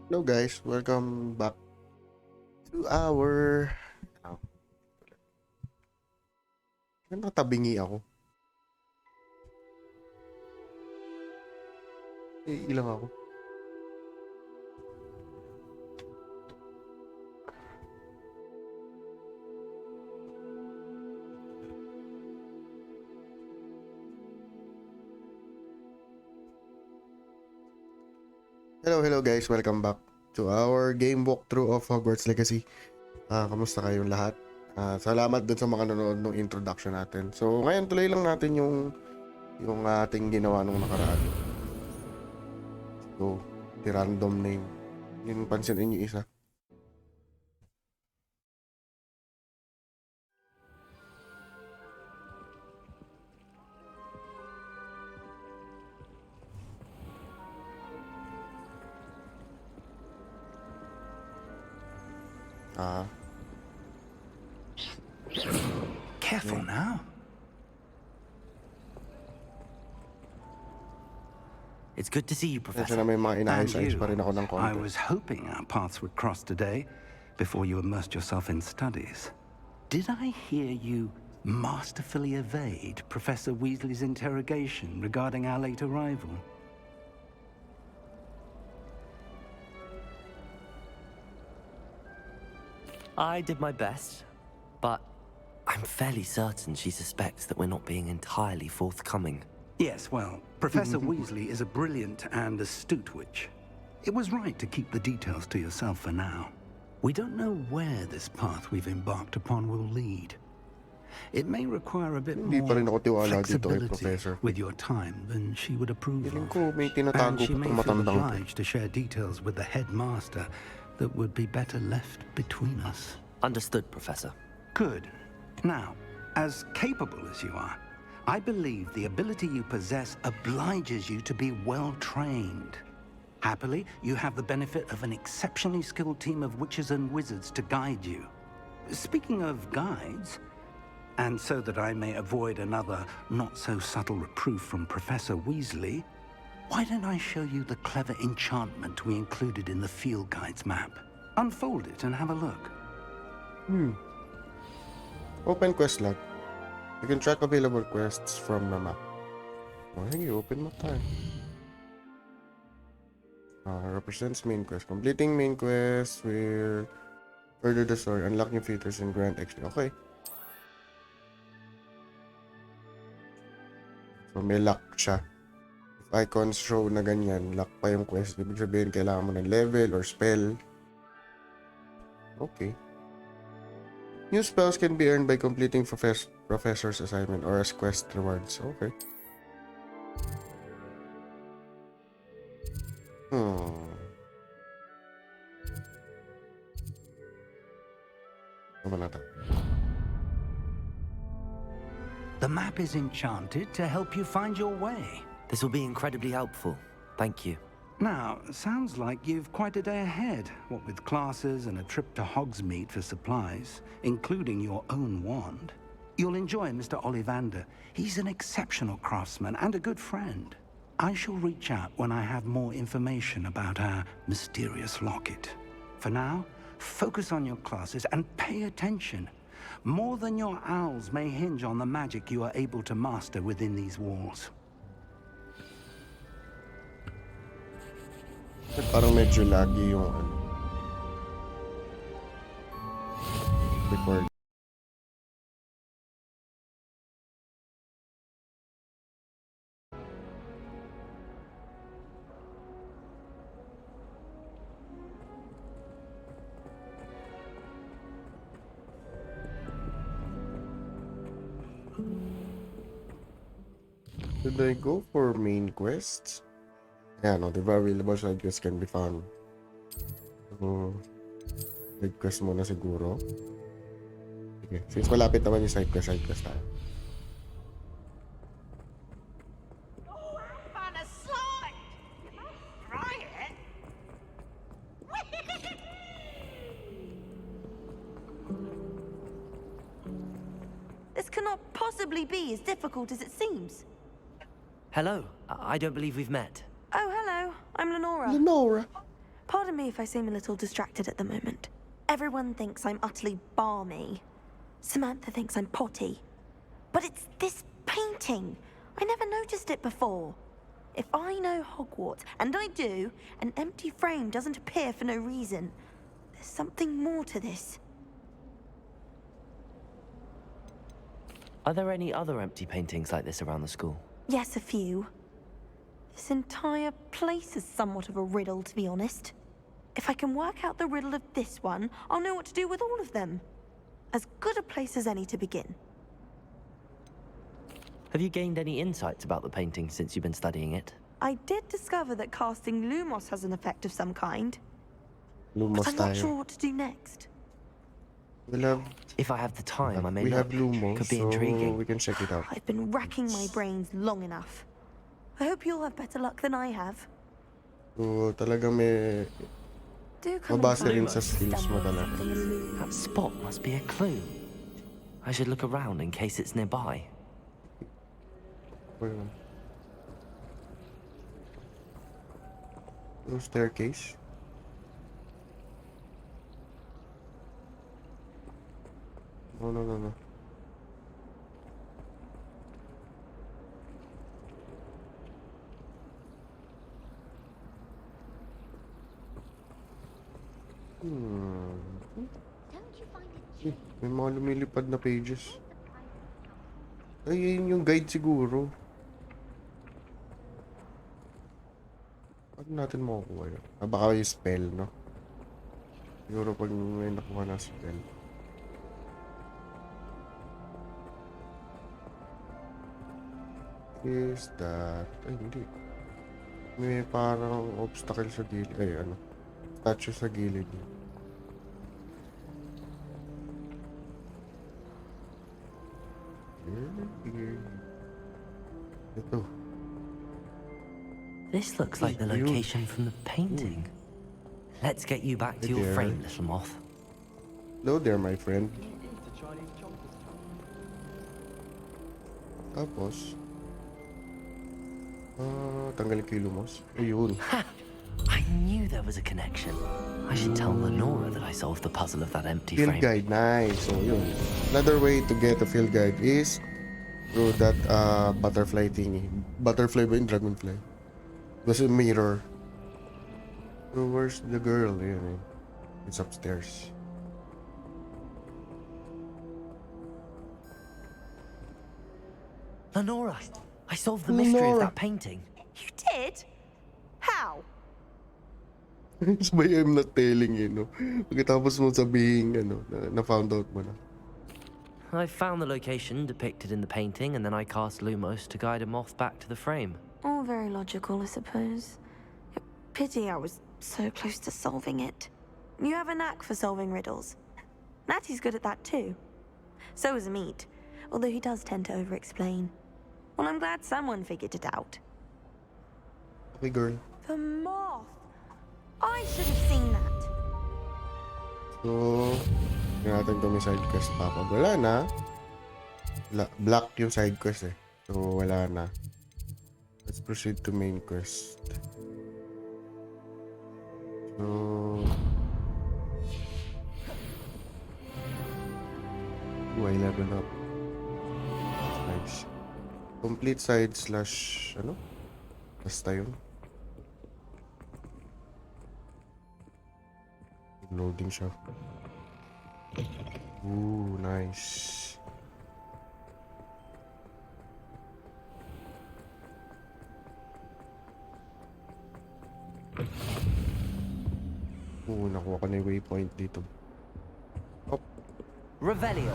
Hello guys, welcome back to our... Oh, nakatabingi ako. Ilang ako. Hello guys, welcome back to our game walkthrough of Hogwarts Legacy. Kamusta kayong lahat? Salamat dun sa mga nanonood ng introduction natin. So ngayon tuloy lang natin yung ating ginawa nung nakaraan. So, the random name. Yung pansinin yung isa. Careful now. It's good to see you, Medyo Professor. na may mga And inaayos-ayos you. pa rin ako ng I konti. was hoping our paths would cross today before you immersed yourself in studies. Did I hear you masterfully evade Professor Weasley's interrogation regarding our late arrival? I did my best, but I'm fairly certain she suspects that we're not being entirely forthcoming. Yes, well, Professor Weasley is a brilliant and astute witch. It was right to keep the details to yourself for now. We don't know where this path we've embarked upon will lead. It may require a bit Hindi pa rin ako more tiwala dito kay flexibility Professor. with your time than she would approve Feeling of. ko may And tinatago she pa may itong feel matandang to. obliged to share details with the headmaster that would be better left between us. Understood, Professor. Good. Now, as capable as you are, I believe the ability you possess obliges you to be well trained. Happily, you have the benefit of an exceptionally skilled team of witches and wizards to guide you. Speaking of guides, and so that I may avoid another not-so-subtle reproof from Professor Weasley, why don't I show you the clever enchantment we included in the field guide's map? Unfold it and have a look. Open quest log. You can track available quests from the map. Sige, open mo tayo. Represents main quest. Completing main quest will further the story, unlock new features, and grant XP. Okay. So, may lock siya. If icons show na ganyan, lock pa yung quest. Ibig sabihin, kailangan mo ng level or spell. Okay. New spells can be earned by completing professor's assignment or as quest rewards. Okay. Ano ba natin? The map is enchanted to help you find your way. This will be incredibly helpful. Thank you. Now, sounds like you've quite a day ahead, what with classes and a trip to Hogsmeade for supplies, including your own wand. You'll enjoy Mr. Ollivander. He's an exceptional craftsman and a good friend. I shall reach out when I have more information about our mysterious locket. For now, focus on your classes and pay attention. More than your owls may hinge on the magic you are able to master within these walls. Parang medyo lagi yung record. Should I go for main quests? Yeah, no, the available side quests can be found. So, side quest muna siguro. Sige, since malapit naman yung side quest tayo. This cannot possibly be as difficult as it seems. Hello. I don't believe we've met. Oh, hello. I'm Lenora. Lenora. Pardon me if I seem a little distracted at the moment. Everyone thinks I'm utterly balmy. Samantha thinks I'm potty. But it's this painting. I never noticed it before. If I know Hogwarts, and I do, an empty frame doesn't appear for no reason. There's something more to this. Are there any other empty paintings like this around the school? Yes, a few. This entire place is somewhat of a riddle, to be honest. If I can work out the riddle of this one, I'll know what to do with all of them. As good a place as any to begin. Have you gained any insights about the painting since you've been studying it? I did discover that casting Lumos has an effect of some kind. Lumos But I'm not tayo. sure what to do next. We'll have, If I have the time, I may we look. have Lumos, Could be so intriguing. we can check it out. I've been racking my brains long enough. I hope you'll have better luck than I have. So, talagang may Do come mabasa and rin find sa me skills mo stumbling talaga. something elusive. That spot must be a clue. I should look around in case it's nearby. Where yun? Yung staircase. No, no, no, no. May mga lumilipad na pages. Ay, yun yung guide siguro. Paano natin makukuha yun? Baka yung spell, no? Siguro pag may nakuha na spell. Is that... Ay, hindi. May parang obstacle sa gilid. Ay, ano? Statue sa gilid. Ito. This looks like the location from the painting. Let's get you back to your There. frame, little moth. Hello there, my friend. Tapos, tanggalin ko yung lumos. Ayun. I knew there was a connection. I should tell Lenora that I solved the puzzle of that empty Field frame. guide, nice. So, yun. Another way to get a field guide is through that butterfly thingy. Butterfly ba yung dragonfly? Basta mirror. So, where's the girl? Yun, eh. It's upstairs. Lenora, I solved the mystery of Lenora. that painting. You did? How? Sabay, I'm not telling you, no? Pagkatapos mo sabihin, ano, na-found out mo na. I found the location depicted in the painting, and then I cast Lumos to guide a moth back to the frame. All very logical, I suppose. Pity I was so close to solving it. You have a knack for solving riddles. Natty's good at that too. So is Meat, although he does tend to over-explain. Well, I'm glad someone figured it out. Okay, girl. The moth! I should have seen that. So, hindi natin ito may side quest pa. Pag wala na, block yung side quest eh. So, wala na. Let's proceed to main quest. So, I level up. Nice. Complete side slash, ano? Basta yun. Loading siya. Ooh, nice. Ooh, nakuha ko na yung waypoint dito. Oh, Revelio.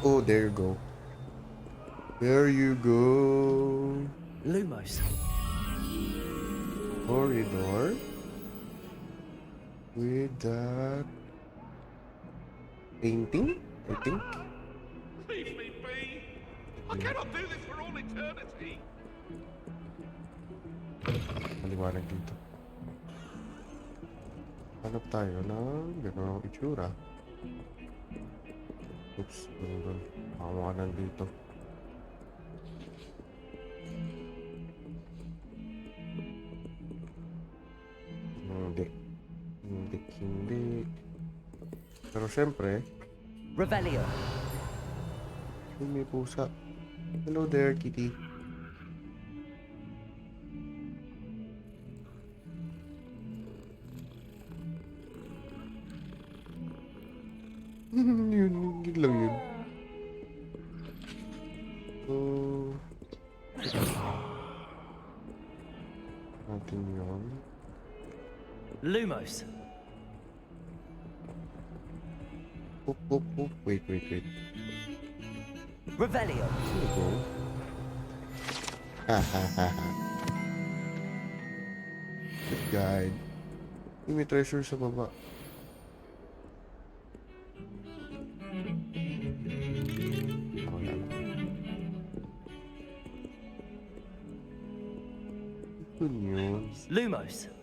oh, there you go. There you go. Lumos. Corridor. With that painting, I think. Leave me be! I cannot do this for all eternity! Maliwanag dito. Hanap tayo ng gano'ng itsura. Oops, doon. Makawa ka nandito. Hindi. Pero syempre, Revelio. may pusa. Hello there, kitty. yun lang yun. So, natin yun. Lumos. Wait. Revelio. Here we go. Ha. Good guide. May treasure sa baba. Wala lang. Good news. Lumos.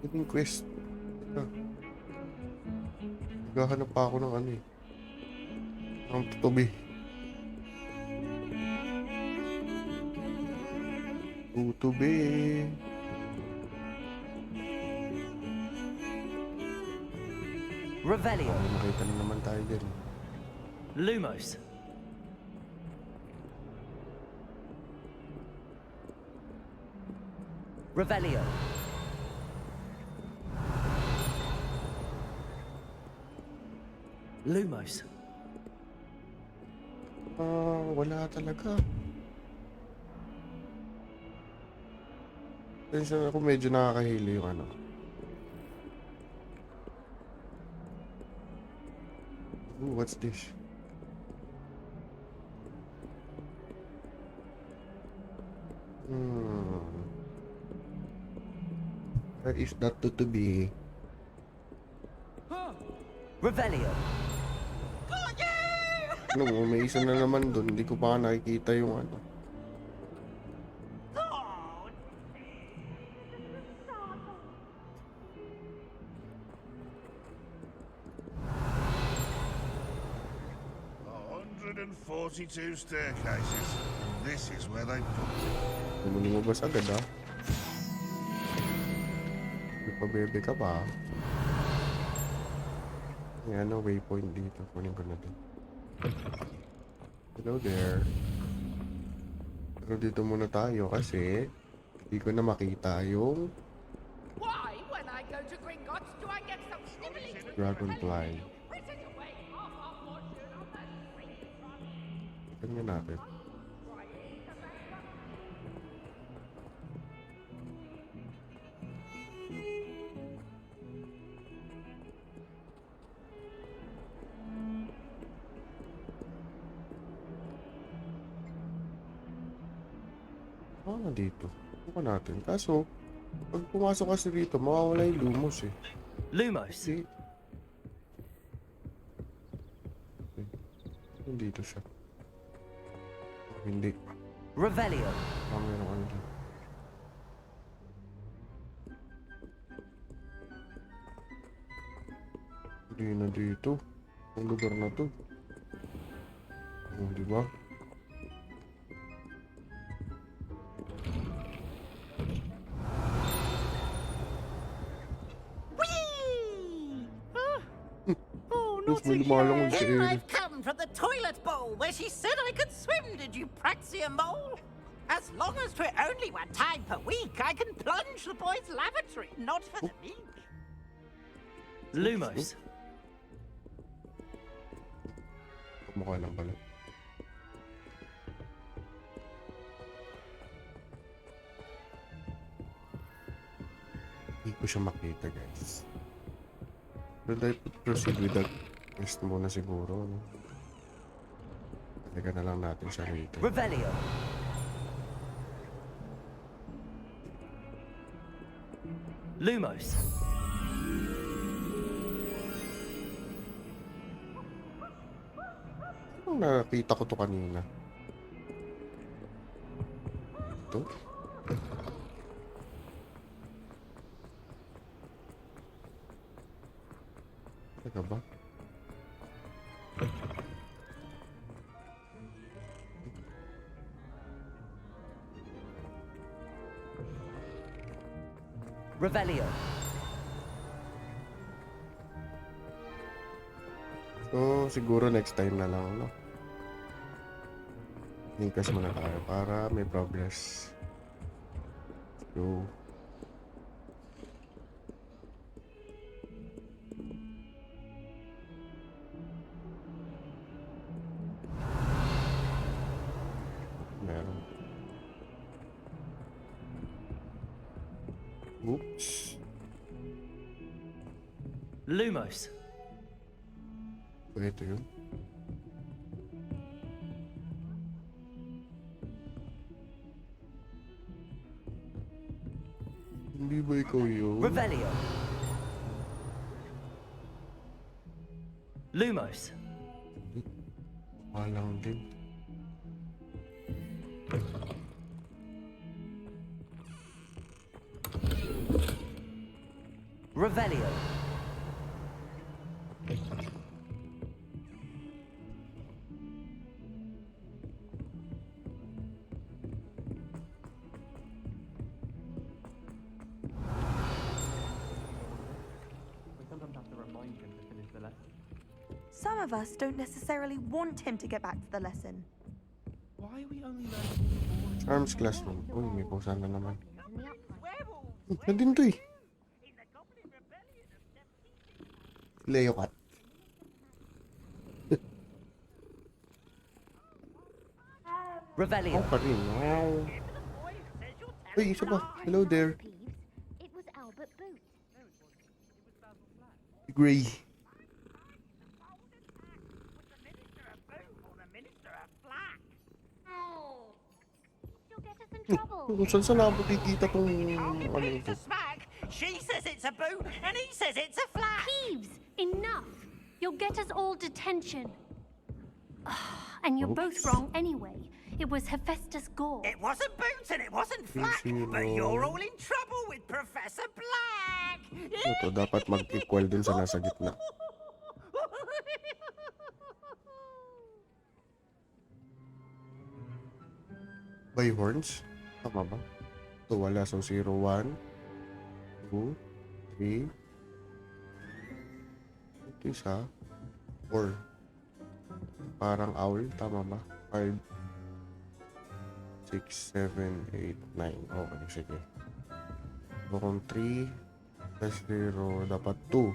Yung quest. Naghahanap pa ako ng ano eh. Ang tutubi. Tutubi. Revelio. Nakita na naman tayo dyan. Lumos. Revelio. Lumos. Wala talaga. Tension ako, medyo nakakahilo yung ano. Ooh, what's this? Where is that to be? Revelio. Ano mo, may isa na naman dun. Hindi ko pa nga nakikita yung ano. And 42 staircases. This is where they put it. Lumabas agad ah. May pabebe ka pa. May ano, waypoint dito. Kunin ko na to. Hello there. Pero dito muna tayo kasi hindi ko na makita yung Why, when I go to Gringotts, do I get some snivelling dragonfly. which is away half our fortune on that free run? Tignan natin. Dito. Buka natin. Kaso, pag pumasok kasi dito, mawawala yung lumos eh. Lumos. Kasi, dito siya. Hindi. Revelio. Meron ano dito. Hindi na dito. Ang lugar na to. Di ba? Tapos may lumalangoy sa Here air. I've come from the toilet bowl where she said I could swim, did you praxia mole? As long as 'twere only one time per week, I can plunge the boys' lavatory, not for the beach. Lumos. Mukha lang pala. Hindi ko siya makita, guys. Should I proceed with that quest muna siguro, no? Talaga na lang natin siya rito. Revelio. Lumos. Anong nakita ko to kanina? Ito? Teka ba? Revelio. So, siguro next time na lang, no? Linkers muna tayo para may progress. So, meron. Oops. Lumos. Ito yun. Hindi ba ikaw yun? Revelio. Lumos. Walang din. Revelio. Some of us don't necessarily want him to get back to the lesson. Why are we only learning Arms classroom. Uy, may pusa na naman. Werewolves, Nandun to eh. in the Goblin Rebellion of 17. Leo Cat. Revelio. Pa rin. Wow. Uy, isa pa. Hello there. It was Albert Booth. Gray. You'll get us in trouble. Kung saan saan ako kikita tong ano It's ito. a smack. She says it's a boo, and he says it's a flat. Peeves, enough. You'll get us all detention. And you're both wrong anyway. It was Hephaestus Gore. It wasn't boots and it wasn't flat, Zero. but you're all in trouble with Professor Black. Ito, dapat mag-equal dun sa nasa gitna. By horns? Tama ba? Ito, wala. So, 0, 1, 2, 3. Ito isa. 4. Parang owl. Tama ba? 5, 6, 7, 8, 9. Okay, sige. So, kung 3 plus 0, dapat 2.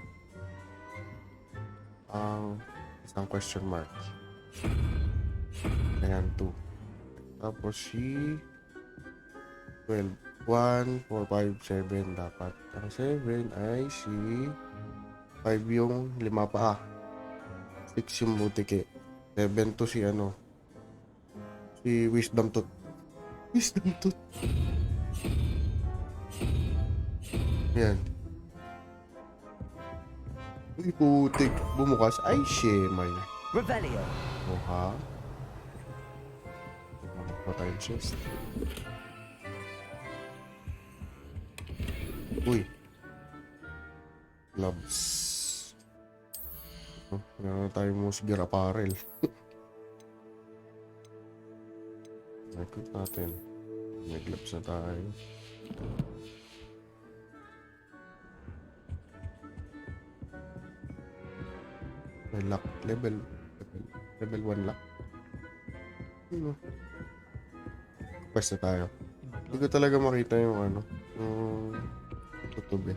Ang isang question mark. Ayan, 2. Tapos si 12. 1, 4, 5, 7 dapat. Ang 7 ay si 5 yung 5 pa. 6 yung butike. 7 to si ano. Si Wisdom Tooth. Wisdom Tooth. Yan. Uy, putik. Bumukas. Ay, shemay. Revelio. Oha. Patay chest. Uy. Gloves. Oh, meron na tayong musger apparel. Ikot natin. May gloves na tayo. May lock. Level 1 lock. Quest na tayo. Hindi ko talaga makita yung ano. Yung tutubi.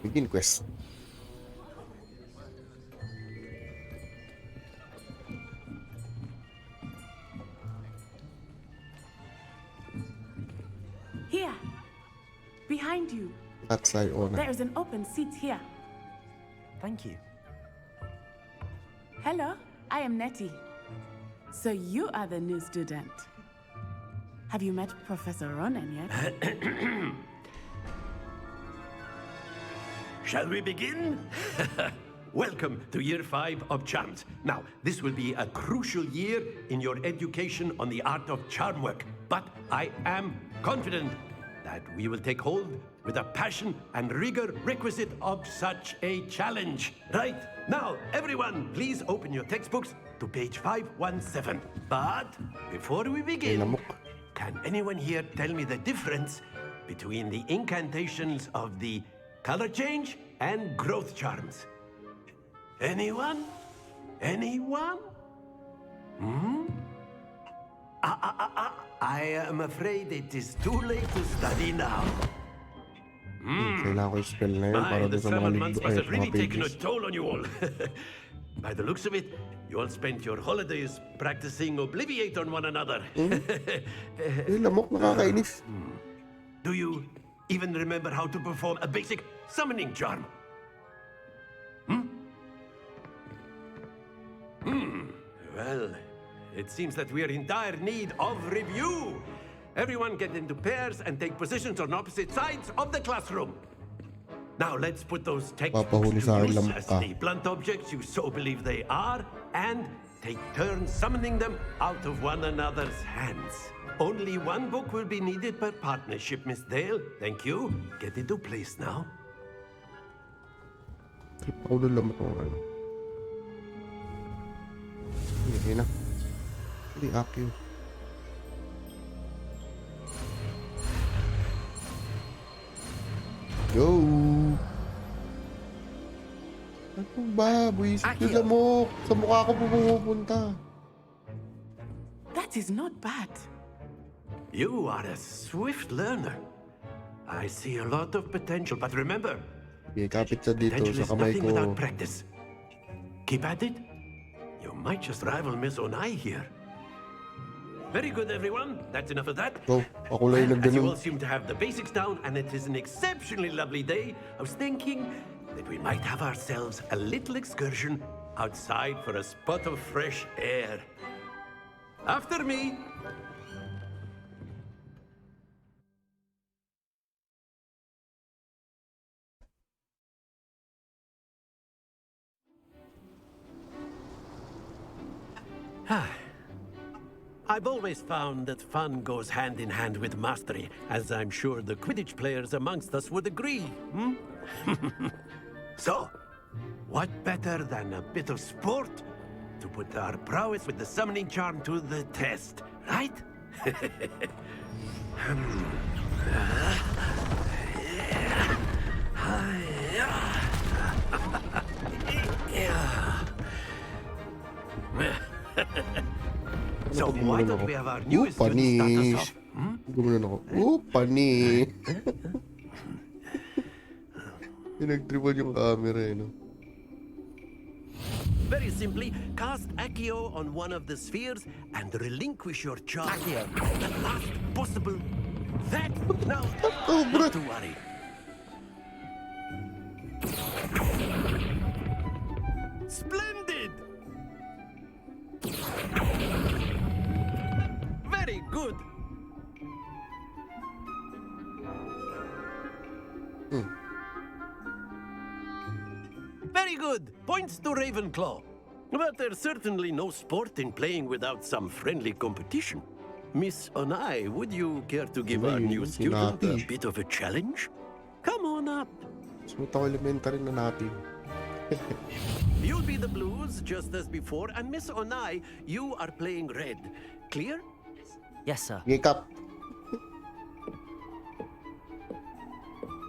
Begin quest. Here, behind you. That's Iona. There is an open seat here. Thank you. Hello, I am Nettie. So you are the new student. Have you met Professor Ronan yet? Shall we begin? Welcome to year 5 of charms. Now, this will be a crucial year in your education on the art of charm work. But I am confident that we will take hold with the passion and rigor requisite of such a challenge. Right, now, everyone, please open your textbooks to page 517. But before we begin, Lamok. can anyone here tell me the difference between the incantations of the color change and growth charms. Anyone? Anyone? I am afraid it is too late to study now. Kailangan ko yung spell na yun para The doon sa mga summer libro, months ay, must have mga really taken a pages. toll on you all. By the looks of it, you all spent your holidays practicing Obliviate on one another. Eh, lamok, nakakainis. Do you even remember how to perform a basic summoning charm? Well, it seems that we are in dire need of review. Everyone get into pairs and take positions on opposite sides of the classroom. Now let's put those textbooks Papahuli sa to akin use lamok as ka. the blunt objects you so believe they are, and take turns summoning them out of one another's hands. Only one book will be needed per partnership, Miss Dale. Thank you. Get into place now. Trip ako doon lamok ko. Ano. Hindi na. Hindi, Akio. Go! Ano ba? Buisit yung lamok. Sa mukha ko pumupunta. That is not bad. You are a swift learner. I see a lot of potential, but remember, Okay, kapit sa dito potential sa is kamay nothing ko. without practice. Keep at it. You might just rival Miss Onai here. Very good, everyone. That's enough of that. Go. Ako lang yung Well, as you nagganun. all seem to have the basics down, and it is an exceptionally lovely day, I was thinking that we might have ourselves a little excursion outside for a spot of fresh air. After me. I've always found that fun goes hand in hand with mastery, as I'm sure the Quidditch players amongst us would agree. So, what better than a bit of sport to put our prowess with the summoning charm to the test, right? So why don't we have our newest student start us Panis. off? Gumanon ako. Pani. Pinagtripan yung camera eh, no? Very simply, cast Accio on one of the spheres and relinquish your charge. Accio. The last possible. That. Now, not to worry. Splendid! Very good. Very good. Points to Ravenclaw. But there's certainly no sport in playing without some friendly competition. Miss Onai, would you care to give our new student a bit of a challenge? Come on up. Smooth ako elementary na natin. You'll be the blues, just as before, and Miss Onai, you are playing red. Clear? Yes, sir. Gikap.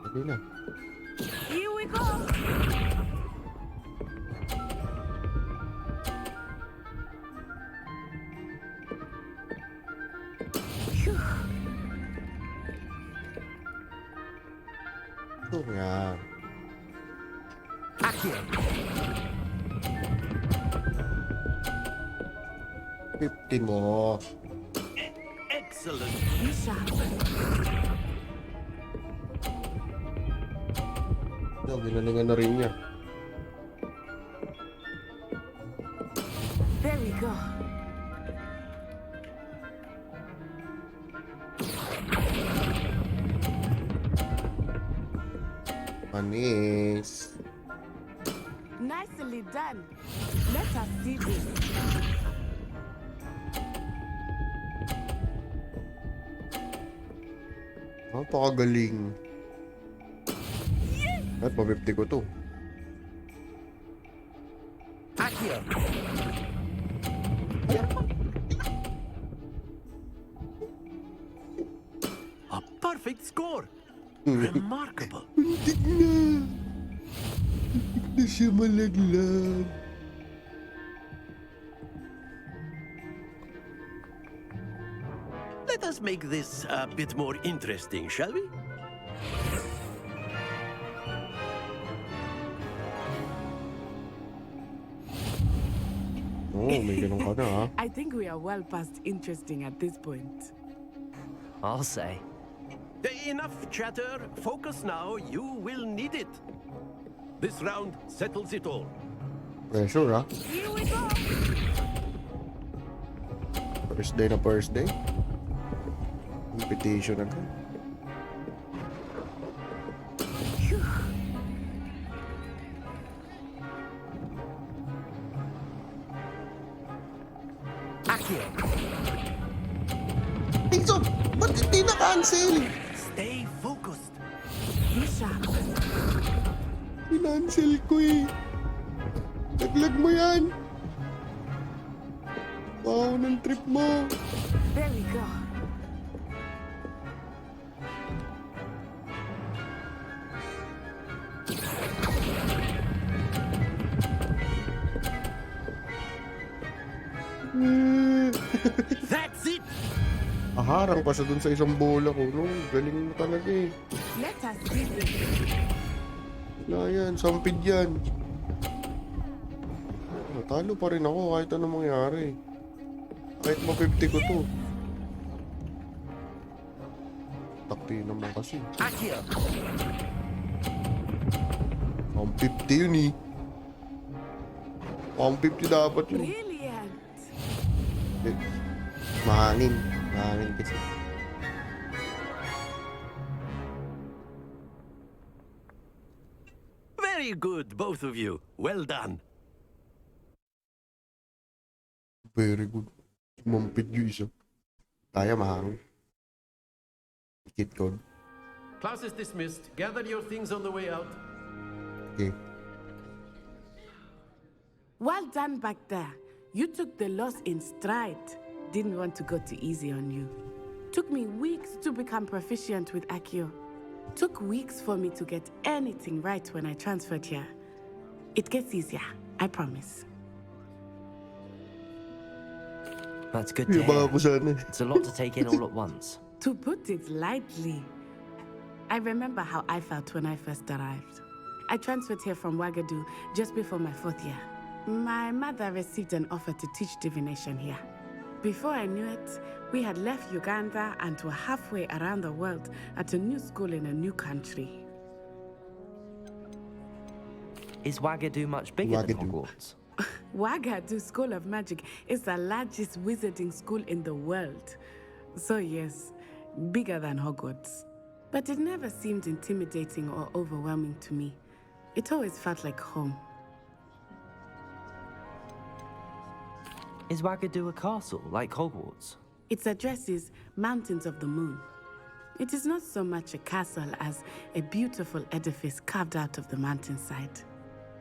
Sabi na. Here we go. Ito nga. Accio. 50 mo. Excellent. Be sharp. Ito, ginalingan na rin niya. There we go. Panis. Nicely done. Let us see this. Napakagaling. At pa-50 ko to. Accio. perfect score. Remarkable. Muntik na. Muntik na siya malaglag. Let us make this a bit more interesting, shall we? Oh, may ganun ka na ha. I think we are well past interesting at this point. I'll say. Enough chatter. Focus now. You will need it. This round settles it all. Pressure ha. Here we go! First day na first day. Competition agad. Accio! Pinson! Ba't hindi na-cancel? Stay focused. Be sharp. Pinancel ko eh. Naglag mo yan. Wow, ng trip mo. There we go. That's it. Aharang pa siya dun sa isang bola ko. No, galing mo talaga eh. Let us do this. Wala yan, sampid yan. Natalo pa rin ako kahit anong mangyari. Kahit ma-50 ko to. Takti naman kasi. Accio! Ang 50 yun eh. Ang 50 dapat yun. Brilliant. Eh, mahangin. Mahangin kasi. Very good, both of you. Well done. Very good. Mampit yung isa. Kaya mahangin. Kit code. Class is dismissed. Gather your things on the way out. Okay. Well done back there. You took the loss in stride. Didn't want to go too easy on you. Took me weeks to become proficient with Accio. Took weeks for me to get anything right when I transferred here. It gets easier, I promise. That's good to Yung mga hear. ko sana. It's a lot to take in all at once. To put it lightly, I remember how I felt when I first arrived. I transferred here from Wagadu just before my 4th year. My mother received an offer to teach divination here. Before I knew it, we had left Uganda and were halfway around the world at a new school in a new country. Is Wagadu much bigger than Wagadu. Hogwarts? Wagadu School of Magic is the largest wizarding school in the world. So yes, bigger than Hogwarts. But it never seemed intimidating or overwhelming to me. It always felt like home. Is Wagadu a castle, like Hogwarts? Its address is Mountains of the Moon. It is not so much a castle as a beautiful edifice carved out of the mountainside.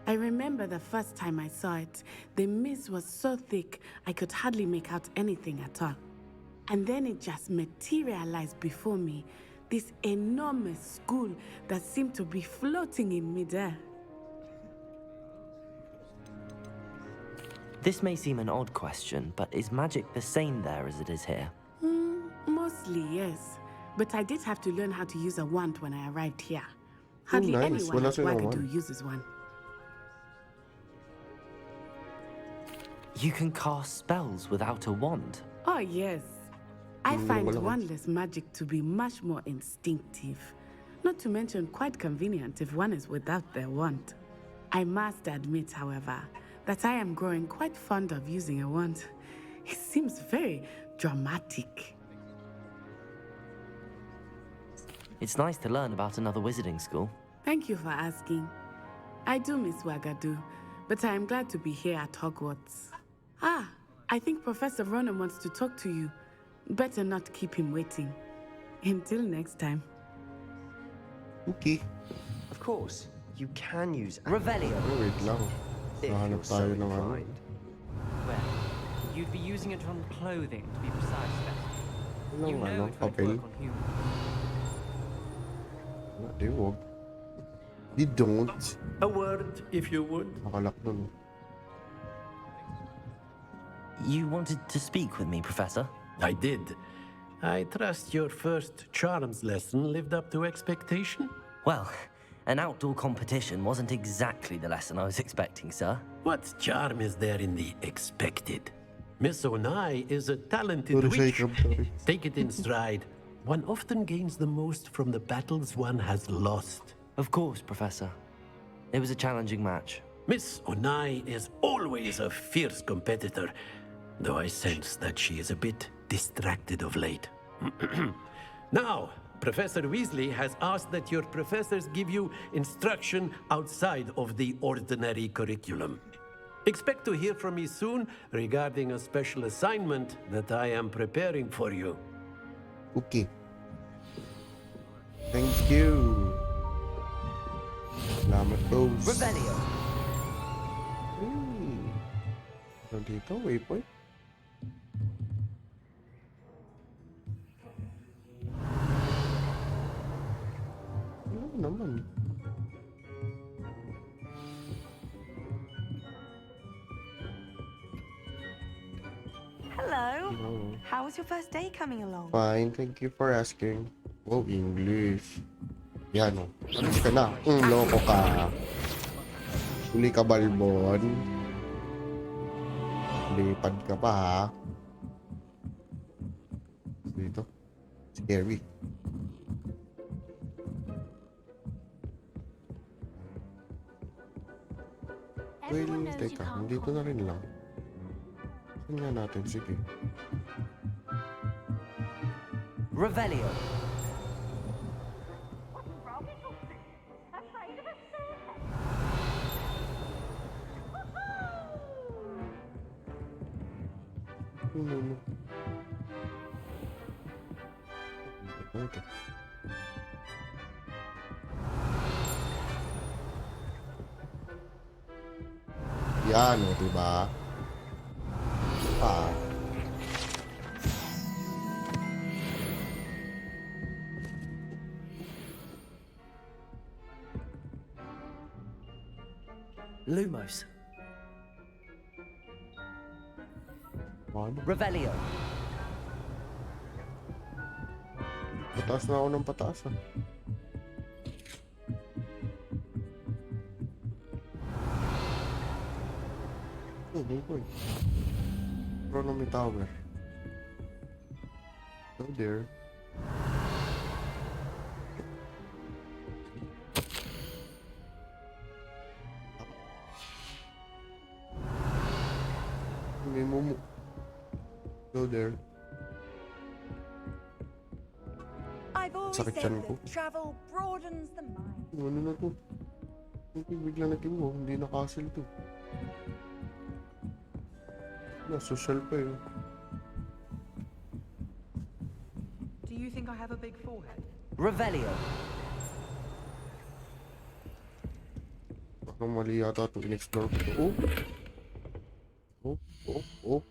I remember the first time I saw it, the mist was so thick I could hardly make out anything at all. And then it just materialized before me, this enormous school that seemed to be floating in midair. This may seem an odd question, but is magic the same there as it is here? Mostly, yes. But I did have to learn how to use a wand when I arrived here. Hardly nice. anyone Wala at silang Wagadu wand. uses one. You can cast spells without a wand. Oh, yes. I find wala. wandless magic to be much more instinctive. Not to mention quite convenient if one is without their wand. I must admit, however, that I am growing quite fond of using a wand. It seems very dramatic. It's nice to learn about another wizarding school. Thank you for asking. I do miss Wagadu, but I am glad to be here at Hogwarts. Ah, I think Professor Ronan wants to talk to you. Better not keep him waiting. Until next time. Okay. Of course, you can use Revelio. Oh, wait lang. if Nahanap you're so tayo ng ano. inclined. Well, you'd be using it on clothing to be precise, Beth. You Walang know ano, it won't papel. work on humans. Wala, di wag. Di don't. A word, if you would. Nakalak nun. You wanted to speak with me, Professor? I did. I trust your first charms lesson lived up to expectation? Well, an outdoor competition wasn't exactly the lesson I was expecting, sir. What charm is there in the expected? Miss Onai is a talented Sorry, witch. Jacob, sorry. Take it in stride. One often gains the most from the battles one has lost. Of course, Professor. It was a challenging match. Miss Onai is always a fierce competitor, though I sense that she is a bit distracted of late. Now, Professor Weasley has asked that your professors give you instruction outside of the ordinary curriculum. Expect to hear from me soon regarding a special assignment that I am preparing for you. Okay. Thank you. Salamat, boss. Rebellion! Ano dito? Waypoint? Ano naman? Hello. Hello. How was your first day coming along? Fine, thank you for asking. Oh, English. Yan o. Alis ka na. Loko ka. Huli ka, Balbon. Lipad ka pa, ha? Dito. Scary. Well, teka. Nandito na rin lang. Saan nga natin? Sige. Revelio! No. Okay. Yan o, diba? Ah. Lumos. Ano? Revelio. Pataas na ako ng pataas, ah. Oh, boy. Astronomy Tower. Oh there. May mumu. Go there. I've always Sakit said tiyan ko. that travel broadens the mind. Ano na to? Hindi bigla nag-iwo. Hindi na castle to. Na, social pa yun. Do you think I have a big forehead? Revelio. Parang mali yata ito. In-explore ko. Oh! Oh! Oh! Oh!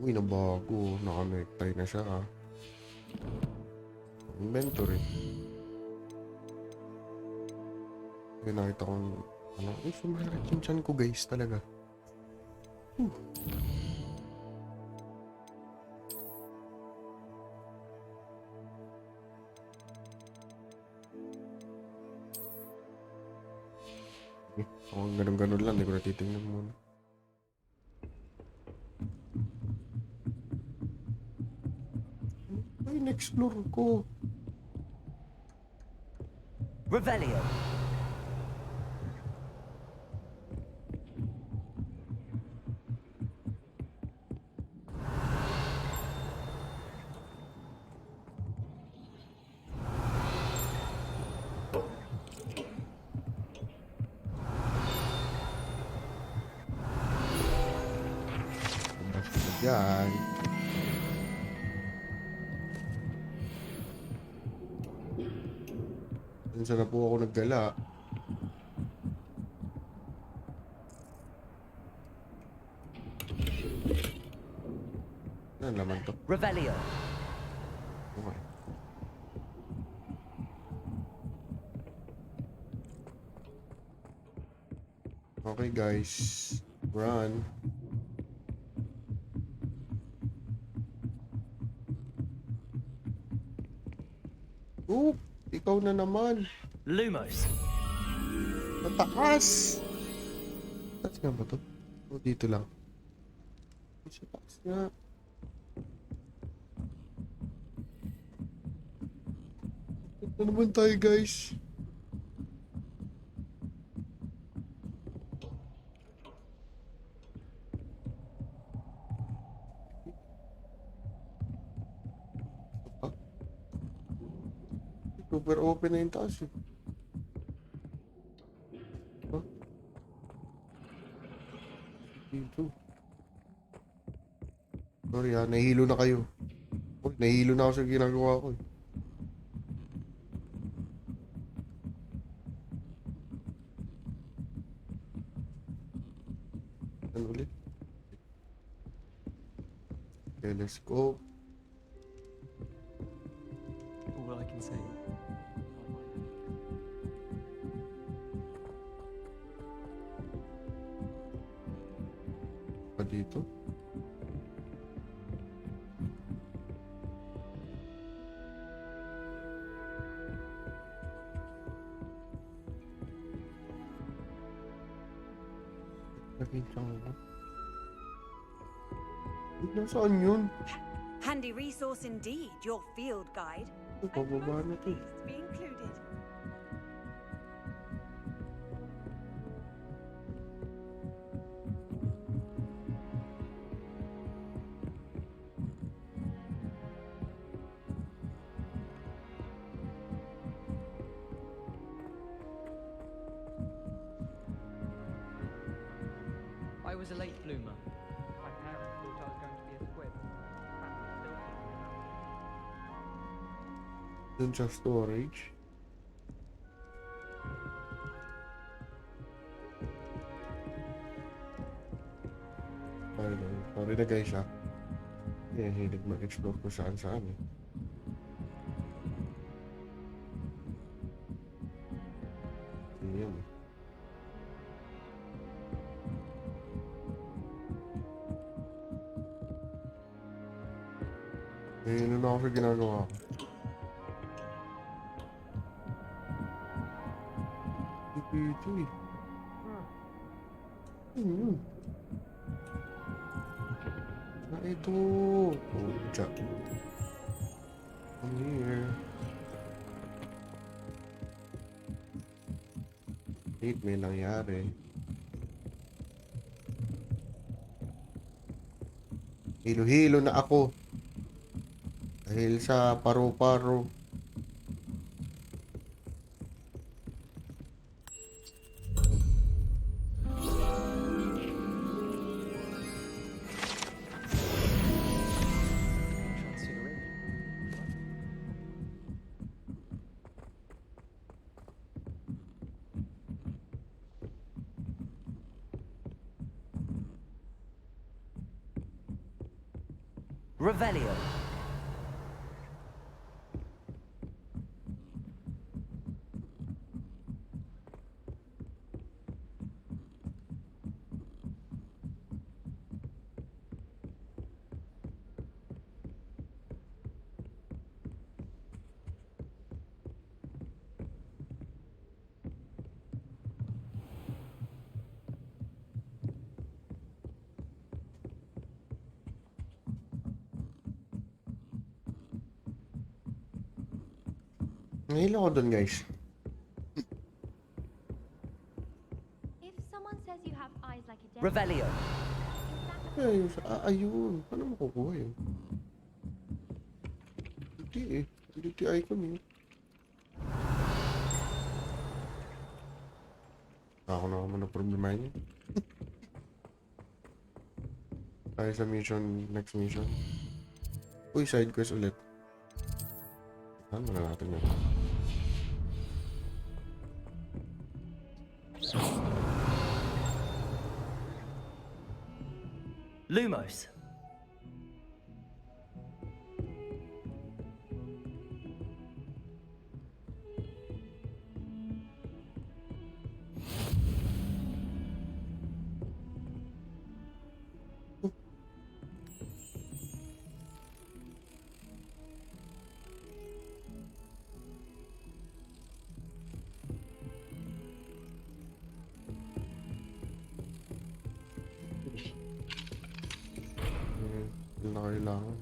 Uy, nabago. Naka-necktie na siya, ah. Inventory. Kaya nakita kong ano, sumalit yung chan ko, guys, talaga. Ako ganun-ganun lang, hindi ko natitingnan muna. Ay, na-explore ko. Revelio. Basta dyan. Minsan na po ako naggala. Ano laman to? Revelio. Okay. Okay guys, run. Oh, ikaw na naman. Lumos. Mataas! Taas nga ba to? O, dito lang. Sa taas nga. Ito naman tayo guys. Super open na yung taas eh. Huh? Dito. Sorry ha, nahihilo na kayo. Uy, nahihilo na ako sa ginagawa ko eh. Ano ulit? Telescope. All I can say. Pa dito? Nakita ko. Nasaan yun? Handy resource indeed, your field guide. Pababa na to. Pleased to be included. I was a late bloomer. My parents thought I was going to be a squib. Family still thinking about it. Dun sa storage. Sorry na guys ha. Hilig mag-explore ko saan saan eh. Ayan eh. Ano na ako sa ginagawa ko. Ito eh. Ito. Oh, Jack. Come here. Wait, may nangyari. Hilo-hilo na ako. Dahil sa paro-paro. Revelio. Nahilo ako dun guys. If someone says you have eyes like a devil, Revelio. Ayun, ayun. Paano makukuha yun? Hindi eh. Hindi icon eh. Ako na naman ang problema niya. Tayo sa mission, next mission. Uy, side quest ulit. Saan mo na natin yun? Lumos. kailangan.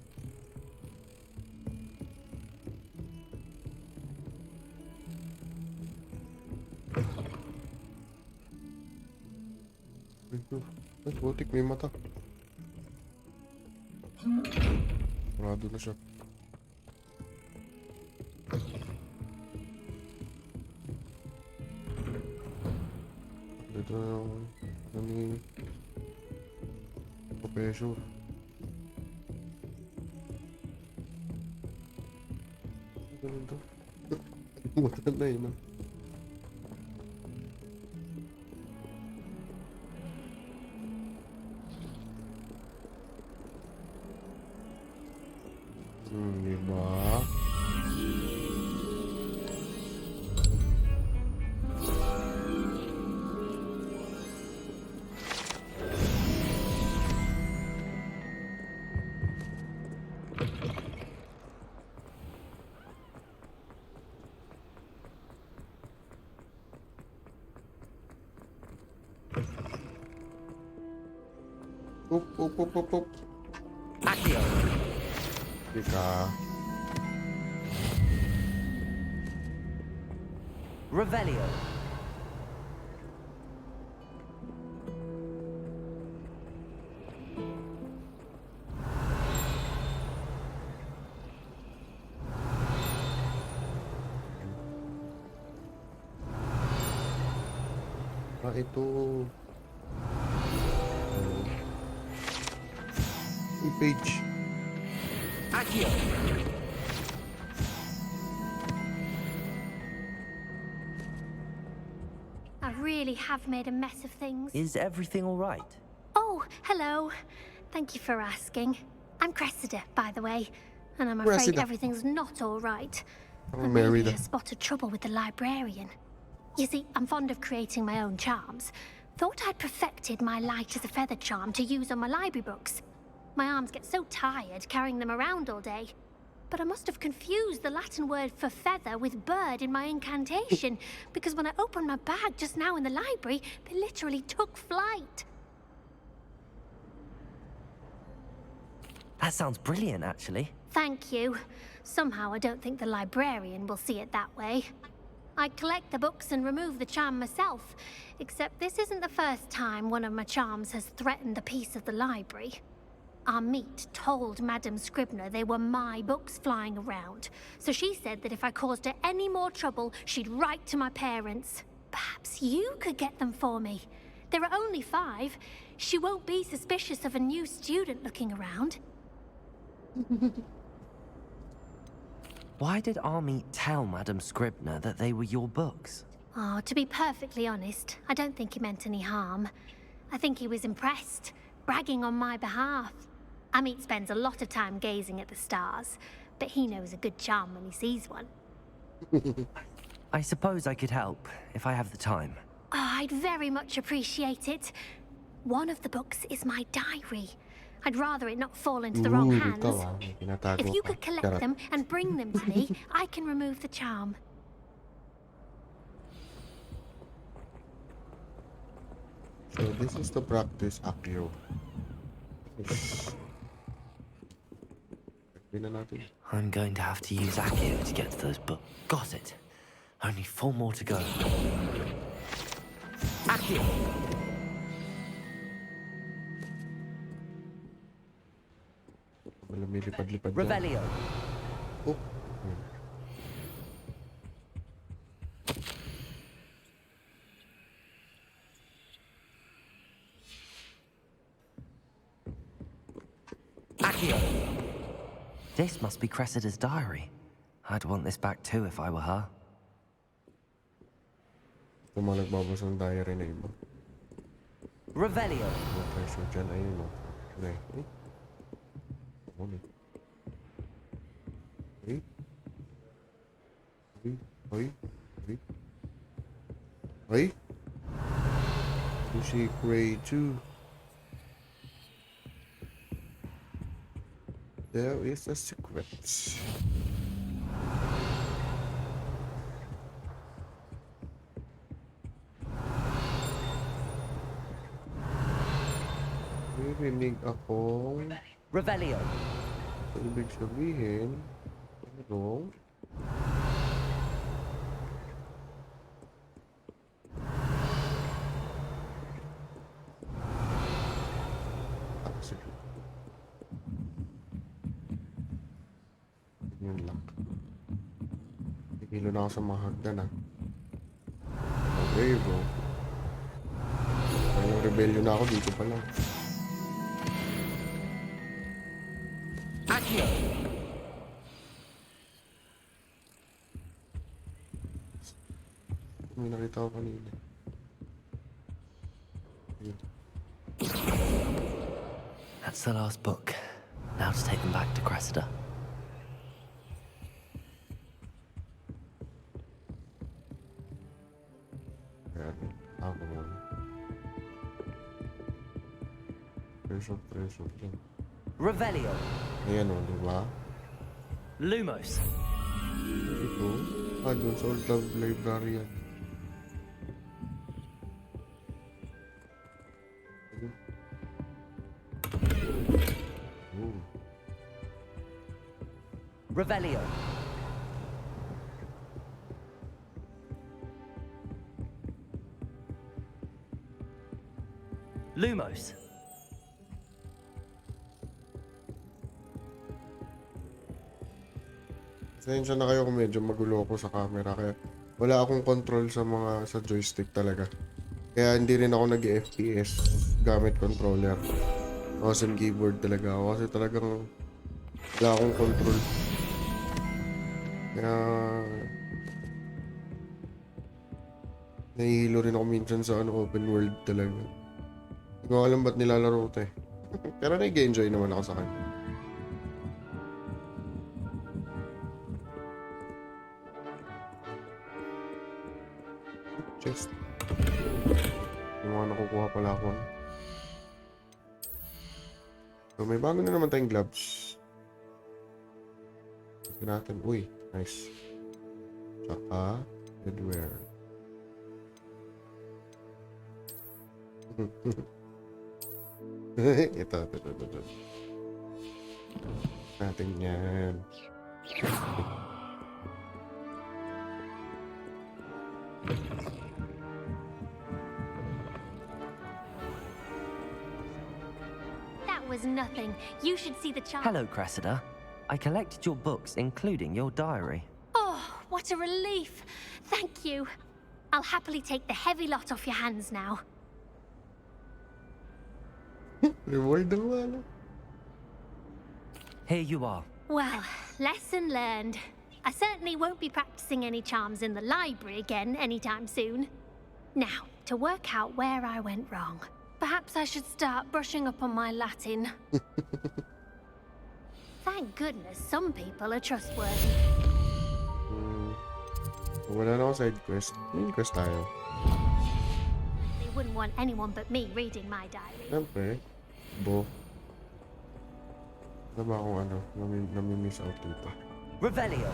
Ay, butik, may mata. Sarado na siya. Dito na yung professor. Ganun to. Mutan na yun, diba? Up. Accio. Ika. Revelio. Ah, ito. Page. Accio. I really have made a mess of things. Is everything all right? Oh, hello. Thank you for asking. I'm Cressida, by the way, and I'm afraid Cressida. everything's not all right. I'm But married. maybe I spotted trouble with the librarian. You see, I'm fond of creating my own charms. Thought I'd perfected my light as a feather charm to use on my library books. My arms get so tired carrying them around all day. But I must have confused the Latin word for feather with bird in my incantation, because when I opened my bag just now in the library, they literally took flight. That sounds brilliant, actually. Thank you. Somehow I don't think the librarian will see it that way. I collect the books and remove the charm myself, except this isn't the first time one of my charms has threatened the peace of the library. Our meet told Madame Scribner they were my books flying around, so she said that if I caused her any more trouble, she'd write to my parents. Perhaps you could get them for me. There are only 5. She won't be suspicious of a new student looking around. Why did Army tell Madame Scribner that they were your books? Oh, to be perfectly honest, I don't think he meant any harm. I think he was impressed, bragging on my behalf. Amit spends a lot of time gazing at the stars, but he knows a good charm when he sees one. I suppose I could help, if I have the time. Oh, I'd very much appreciate it. One of the books is my diary. I'd rather it not fall into the wrong hands. If you could collect them and bring them to me, I can remove the charm. So this is to practice Accio. I'm going to have to use Accio to get to those books. Got it. Only 4 more to go. Accio! Revelio. Oh. Accio. This must be Cressida's diary. I'd want this back too if I were her. Ito mga nagbabasa ng diary na iba. Revelio. Mga treasure dyan, ayun o. Ay. Ay. Sushi Grade 2. There is a secret. Narinig akong Revelio. Ibig sabihin, ano? Sige. Yun lang. Nagilo na ako sa mga hagdan, ah. Okay, bro. Parang rebellion na ako dito pa lang. Accio. May nakita ko kanina. Yun. That's the last book. Now to take them back to Cressida. Ayan. Ako muna. Preso dyan. Revelio. Ayan o, diba? Lumos. Ito. Doon sa Old Love Library yan. Revelio. Lumos. Pasensya na kayo kung medyo magulo ako sa camera kaya wala akong control sa joystick talaga. Kaya hindi rin ako nag-FPS gamit controller. Mouse and keyboard talaga ako kasi talagang wala akong control. Kaya nahihilo rin ako minsan sa open world talaga. Hindi ko alam ba't nilalaro ito eh. Pero nag-enjoy naman ako sa kanya. Chest. Yung mga nakukuha pala ako. So may bago na naman tayong gloves. Tignan natin. Uy, nice. Tsaka headwear. Ito. Natin yan. That was nothing. You should see the charm. Hello, Cressida. I collected your books, including your diary. Oh, what a relief. Thank you. I'll happily take the heavy lot off your hands now. Reward ang wala. Here you are. Well, lesson learned. I certainly won't be practicing any charms in the library again anytime soon. Now, to work out where I went wrong. Perhaps I should start brushing up on my Latin. Thank goodness some people are trustworthy. Wala na ako side quest. Main quest tayo. They wouldn't want anyone but me reading my diary. Siyempre. Bo. Ano ba akong nami-miss out dito? Revelio.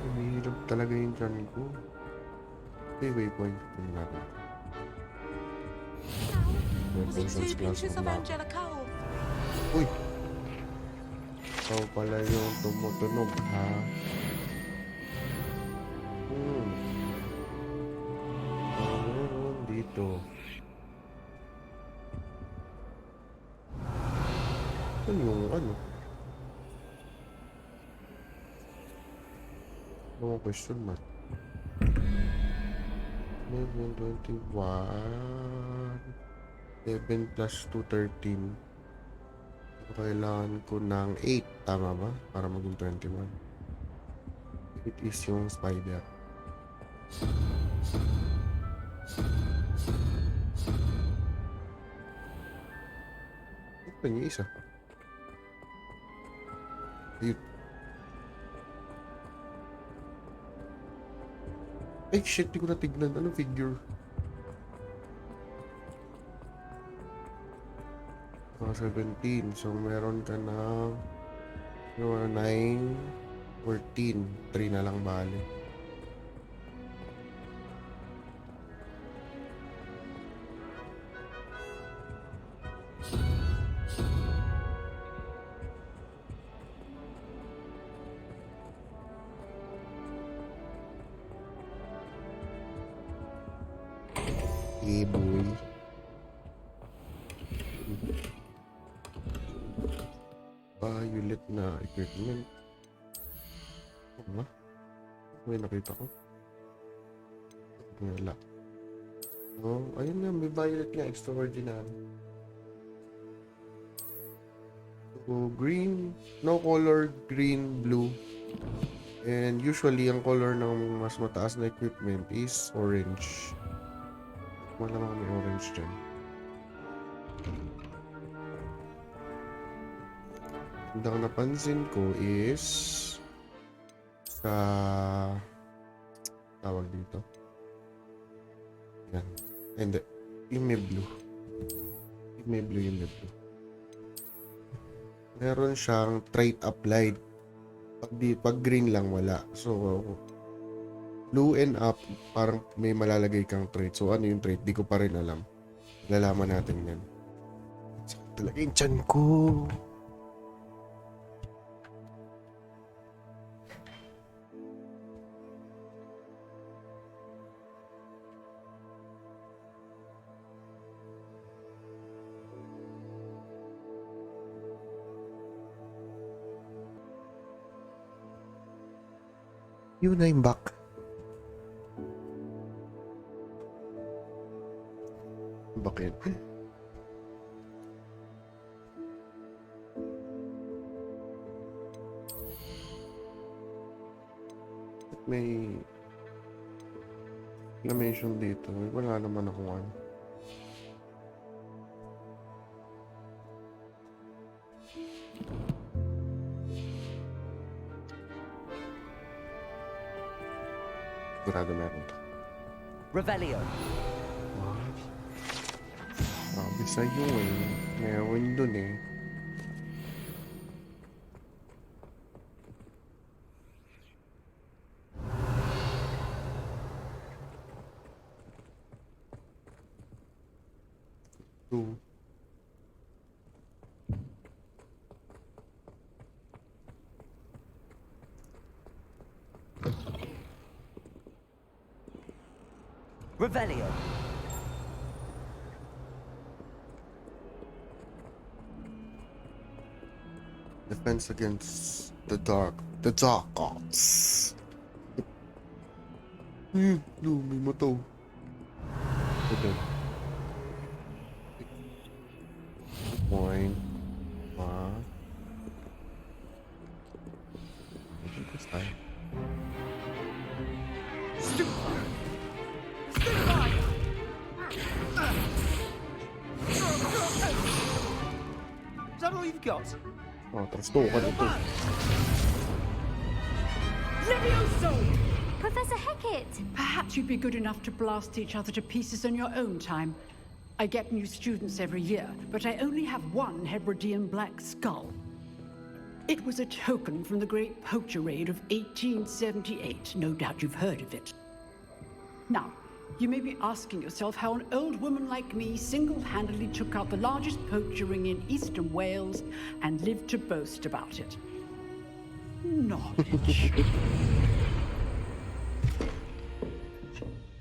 Umihilap talaga yung chan ko. Okay, waypoint. Tingnan natin. Was it 2 pinches of Angelica or... Uy! Ikaw pala yung tumutunog, ha? Meron dito. Ano yung ano? Mga question mark. Level 21. 11 plus 2, 13. Kailangan ko ng 8. Tama ba? Para maging 21. 8 is yung spider. Ito niya isa. Ayun. Ay, shit. Di ko natignan. Anong figure? 17. So, meron ka na 9, 14. 3 na lang bali. Eh, boy. Violet na equipment. Oo nga. May nakita ko. Wala. Oh, ayun nga. May violet nga. Extraordinary. So, green. No color. Green, blue. And usually, ang color ng mas mataas na equipment is orange. Malamang may orange dyan. Ang napansin ko is sa tawag dito. Yan. Hindi. Yung may blue. Yung may blue, yung may blue. Meron siyang trait applied. Pag green lang, wala. So, blue and up, parang may malalagay kang trait. So, ano yung trait? Di ko pa rin alam. Lalaman natin yan. Sakit talaga yung tiyan ko. Yun na yung back. Bakit? May exclamation dito. Wala naman akong ano. Sigurado meron to. Revelio. Sabi sa'yo eh. Meron dun eh. Two. Revelio. Defense against the dark arts. May mataw. Okay. Point. This time. Is that all you've got? Oh, trastukan ito. Levioso! Professor Hecat! Perhaps you'd be good enough to blast each other to pieces in your own time. I get new students every year, but I only have one Hebridean black skull. It was a token from the Great Poacher Raid of 1878. No doubt you've heard of it. Now, you may be asking yourself how an old woman like me single-handedly took out the largest poacher ring in eastern Wales and lived to boast about it. Knowledge.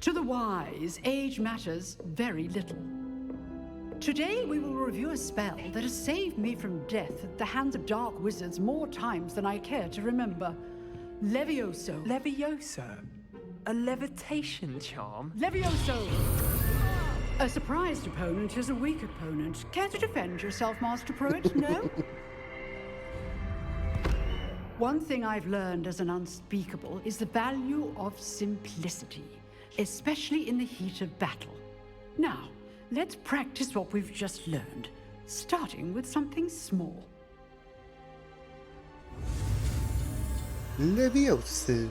To the wise, age matters very little. Today we will review a spell that has saved me from death at the hands of dark wizards more times than I care to remember. Levioso. Levioso? A levitation charm? Levioso! A surprised opponent is a weak opponent. Care to defend yourself, Master Pruitt? No? One thing I've learned as an unspeakable is the value of simplicity, especially in the heat of battle. Now, let's practice what we've just learned, starting with something small. Levioso.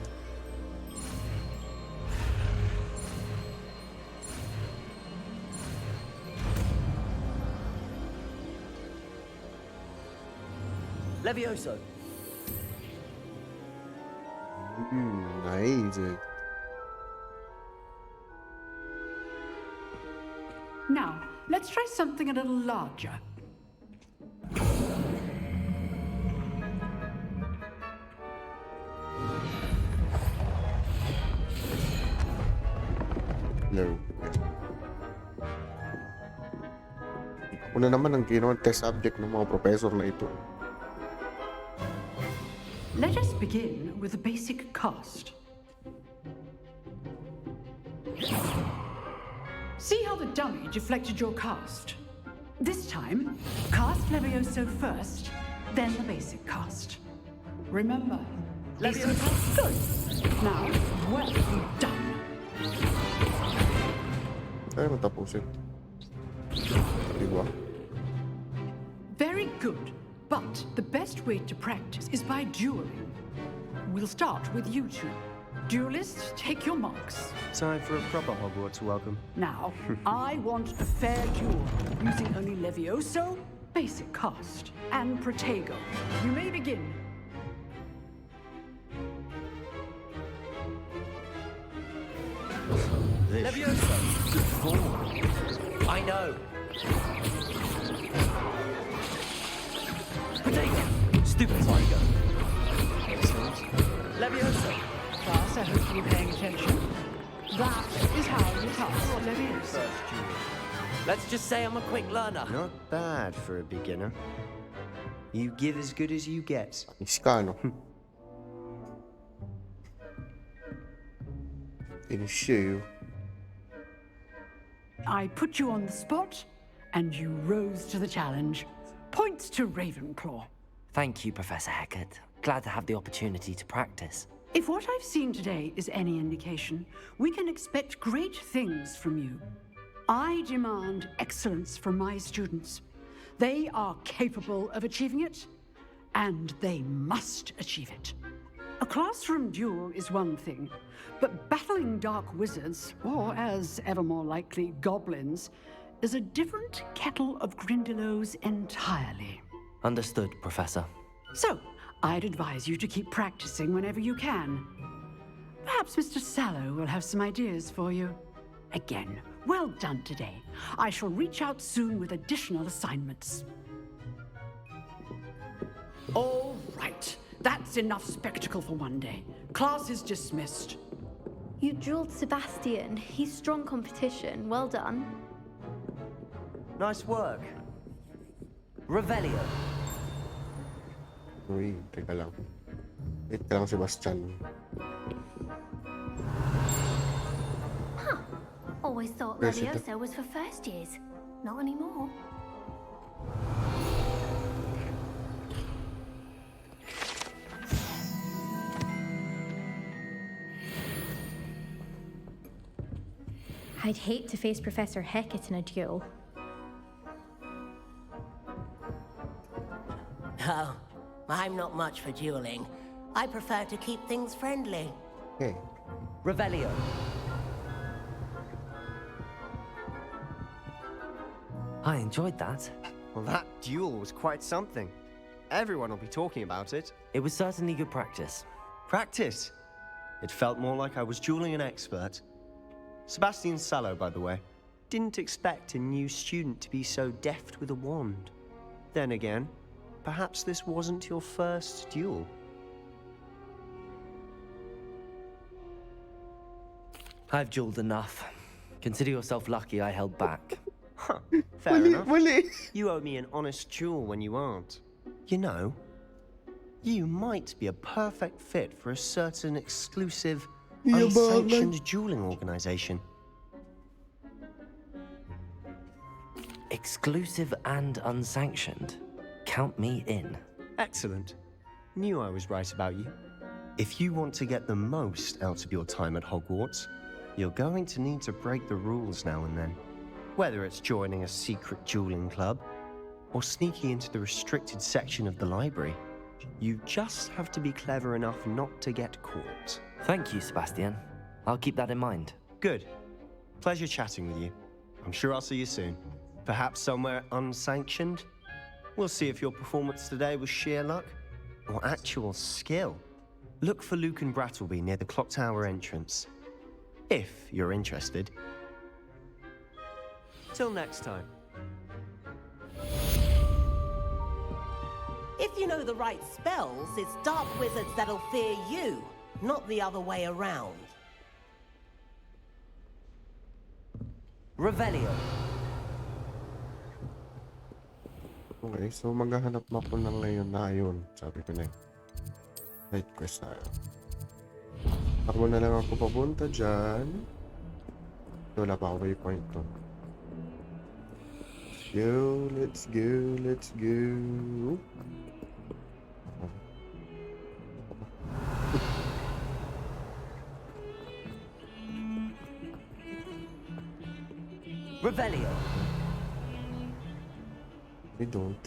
Levioso. Nice. Now, let's try something a little larger. No. Una naman ang ginawa test subject ng mga professor na ito. Let us begin with the basic cast. See how the dummy deflected your cast? This time, cast Levioso first, then the basic cast. Remember, Levioso good. Now, well done. Kaya matapusin. Diba? Very good, but the best way to practice is by dueling. We'll start with you two. Duelists, take your marks. Time for a proper Hogwarts welcome. Now, I want a fair duel, using only Levioso, basic cast, and Protego. You may begin. Levioso! Good form. I know. Potato! Stupid Tiger. Levioso! Class, I hope you're paying attention. That is how you cast Levioso. Let's just say I'm a quick learner. Not bad for a beginner. You give as good as you get. Iskano. Issue. I put you on the spot, and you rose to the challenge. Points to Ravenclaw. Thank you, Professor Hecat. Glad to have the opportunity to practice. If what I've seen today is any indication, we can expect great things from you. I demand excellence from my students. They are capable of achieving it, and they must achieve it. A classroom duel is one thing, but battling dark wizards, or as ever more likely, goblins, is a different kettle of Grindylows entirely. Understood, Professor. So, I'd advise you to keep practicing whenever you can. Perhaps Mr. Sallow will have some ideas for you. Again, well done today. I shall reach out soon with additional assignments. All right. That's enough spectacle for one day. Class is dismissed. You dueled Sebastian. He's strong competition. Well done. Nice work. Revelio. Uy, teka lang. Wait ka lang, Sebastian. Huh. Always thought Levioso was for first years. Not anymore. I'd hate to face Professor Hecat in a duel. Oh, I'm not much for dueling. I prefer to keep things friendly. Okay. Revelio. I enjoyed that. Well, that duel was quite something. Everyone will be talking about it. It was certainly good practice. Practice? It felt more like I was dueling an expert. Sebastian Sallow, by the way. Didn't expect a new student to be so deft with a wand. Then again, perhaps this wasn't your first duel. I've dueled enough. Consider yourself lucky I held back. Huh, fair enough. You owe me an honest duel when you aren't. You know, you might be a perfect fit for a certain exclusive, unsanctioned dueling organization. Exclusive and unsanctioned. Count me in. Excellent. Knew I was right about you. If you want to get the most out of your time at Hogwarts, you're going to need to break the rules now and then. Whether it's joining a secret dueling club, or sneaking into the restricted section of the library, you just have to be clever enough not to get caught. Thank you, Sebastian. I'll keep that in mind. Good. Pleasure chatting with you. I'm sure I'll see you soon. Perhaps somewhere unsanctioned? We'll see if your performance today was sheer luck or actual skill. Look for Luke and Brattleby near the clock tower entrance. If you're interested. Till next time. If you know the right spells, it's dark wizards that'll fear you, not the other way around. Revelio. Okay, so maghahanap na ako ng ngayon na yun. Sabi ko na yun. Side quest tayo. Ako na lang ako papunta dyan. Wala pa ako waypoint to. Let's go, let's go. Revelio. We don't.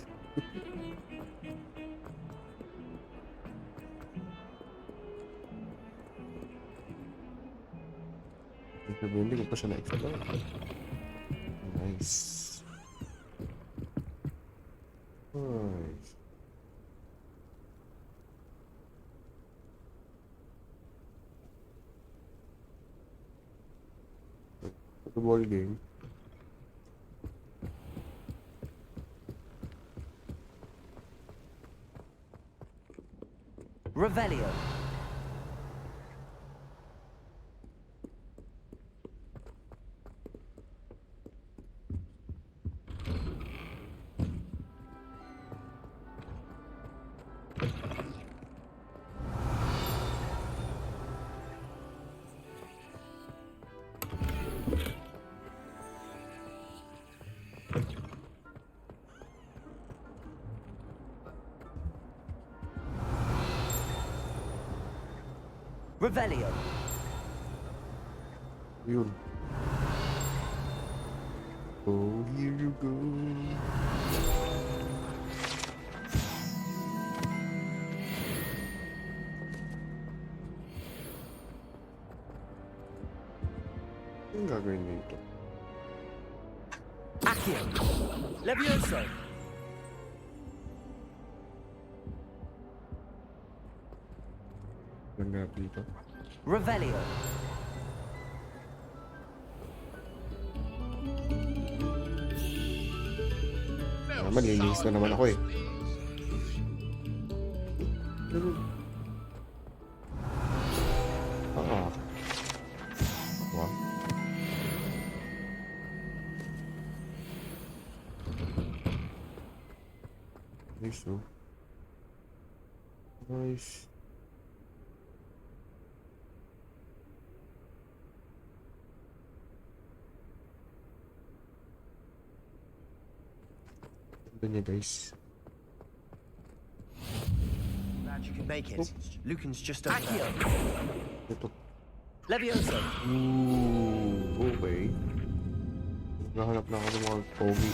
Hindi ko pa siya na-explore. Nice. Nice. Football game. Revelio. Revelio. Yun. Oh, here you go. Anong gagawin dito? Accio. Levioso. Anong ganap dito? Revelio. Malilinis na naman ako eh. Ah. Wow. Nice, oh. Nice. Niya, guys. Glad you could make it. Lucan's just over Accio. there. Ito. Levioso. Ooh, okay. Naghahanap na ako ng mga pogi.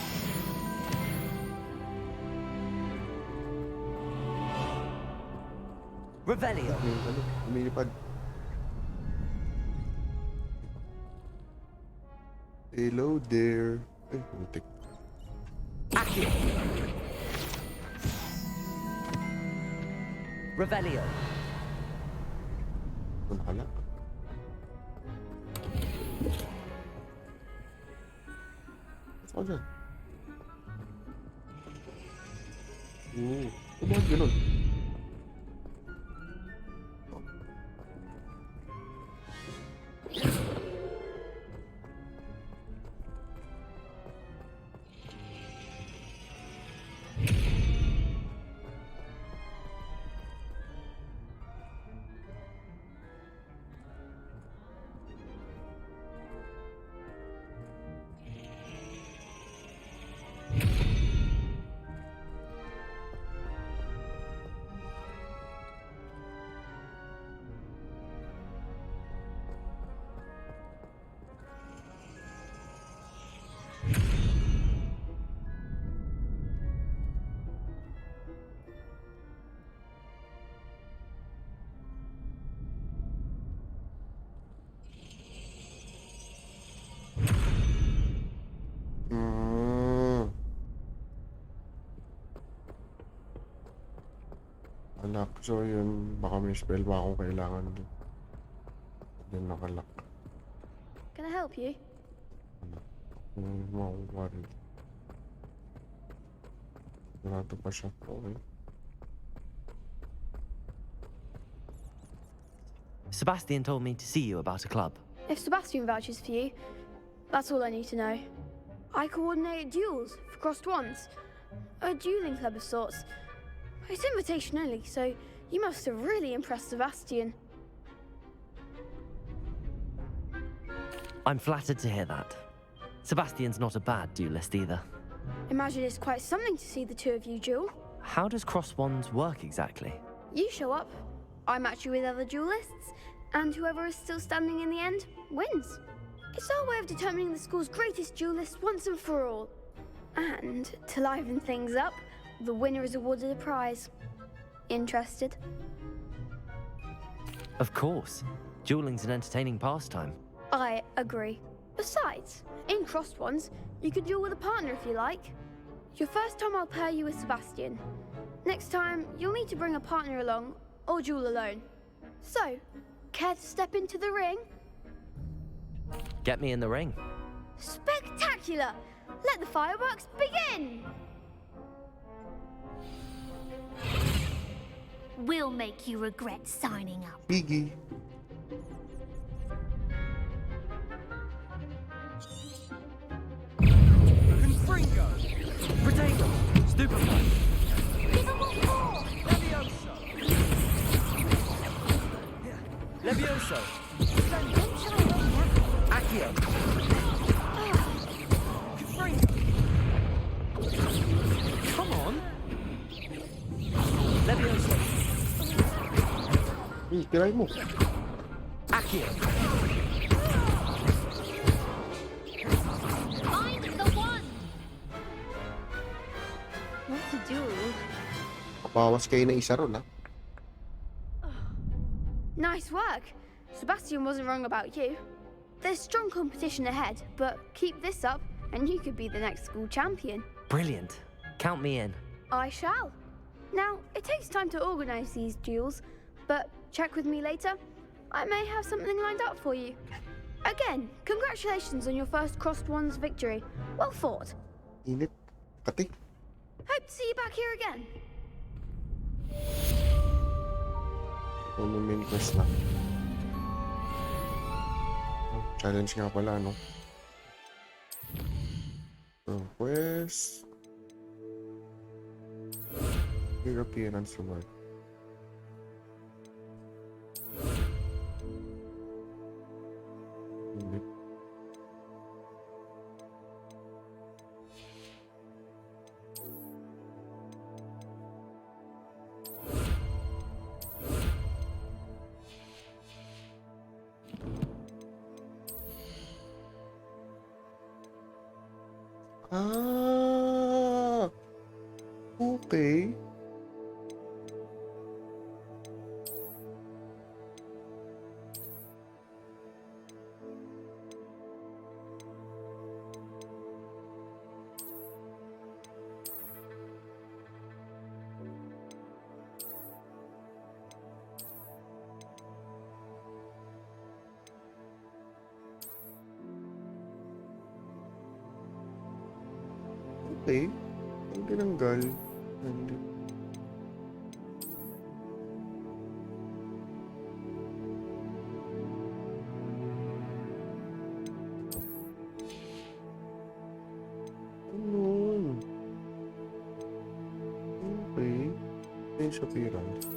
Revelio. Ano? Lumilipad. Hello there. Ay, putik. Accio. Revelio. Ito nakala. Saan ako dyan? Oo. Bakit ganun? Lock. So yun, baka may spell pa akong kailangan doon. Yun nakalock. Can I help you? Makukuha rin. Narado pa siya. Okay. Sebastian told me to see you about a club. If Sebastian vouches for you, that's all I need to know. I coordinate duels for crossed wands. A dueling club of sorts. It's invitation only, so you must have really impressed Sebastian. I'm flattered to hear that. Sebastian's not a bad duelist either. Imagine it's quite something to see the two of you duel. How does cross wands work exactly? You show up, I match you with other duelists, and whoever is still standing in the end wins. It's our way of determining the school's greatest duelist once and for all. And to liven things up, the winner is awarded a prize. Interested? Of course. Dueling's an entertaining pastime. I agree. Besides, in crossed ones, you could duel with a partner if you like. Your first time I'll pair you with Sebastian. Next time, you'll need to bring a partner along, or duel alone. So, care to step into the ring? Get me in the ring. Spectacular! Let the fireworks begin! We'll make you regret signing up. Piggy. Confringo! Potato! Stupefy! Levioso! Levioso! Accio! Confringo! Come on! Levioso! Tiray mo. Accio! Find the one! What to do? Bawas kayo na isa ron, ha? Nice work. Sebastian wasn't wrong about you. There's strong competition ahead, but keep this up and you could be the next school champion. Brilliant. Count me in. I shall. Now, it takes time to organize these duels, but check with me later. I may have something lined up for you. Again, congratulations on your first crossed ones victory. Well fought. Init. Kati. Hope to see you back here again. Ito may main quest na. Challenge nga pala, no? So, quest. Your appearance reward. Init. Ah, okay. Okay. Ang tinanggal. Hindi. Ano? Okay. Change appearance.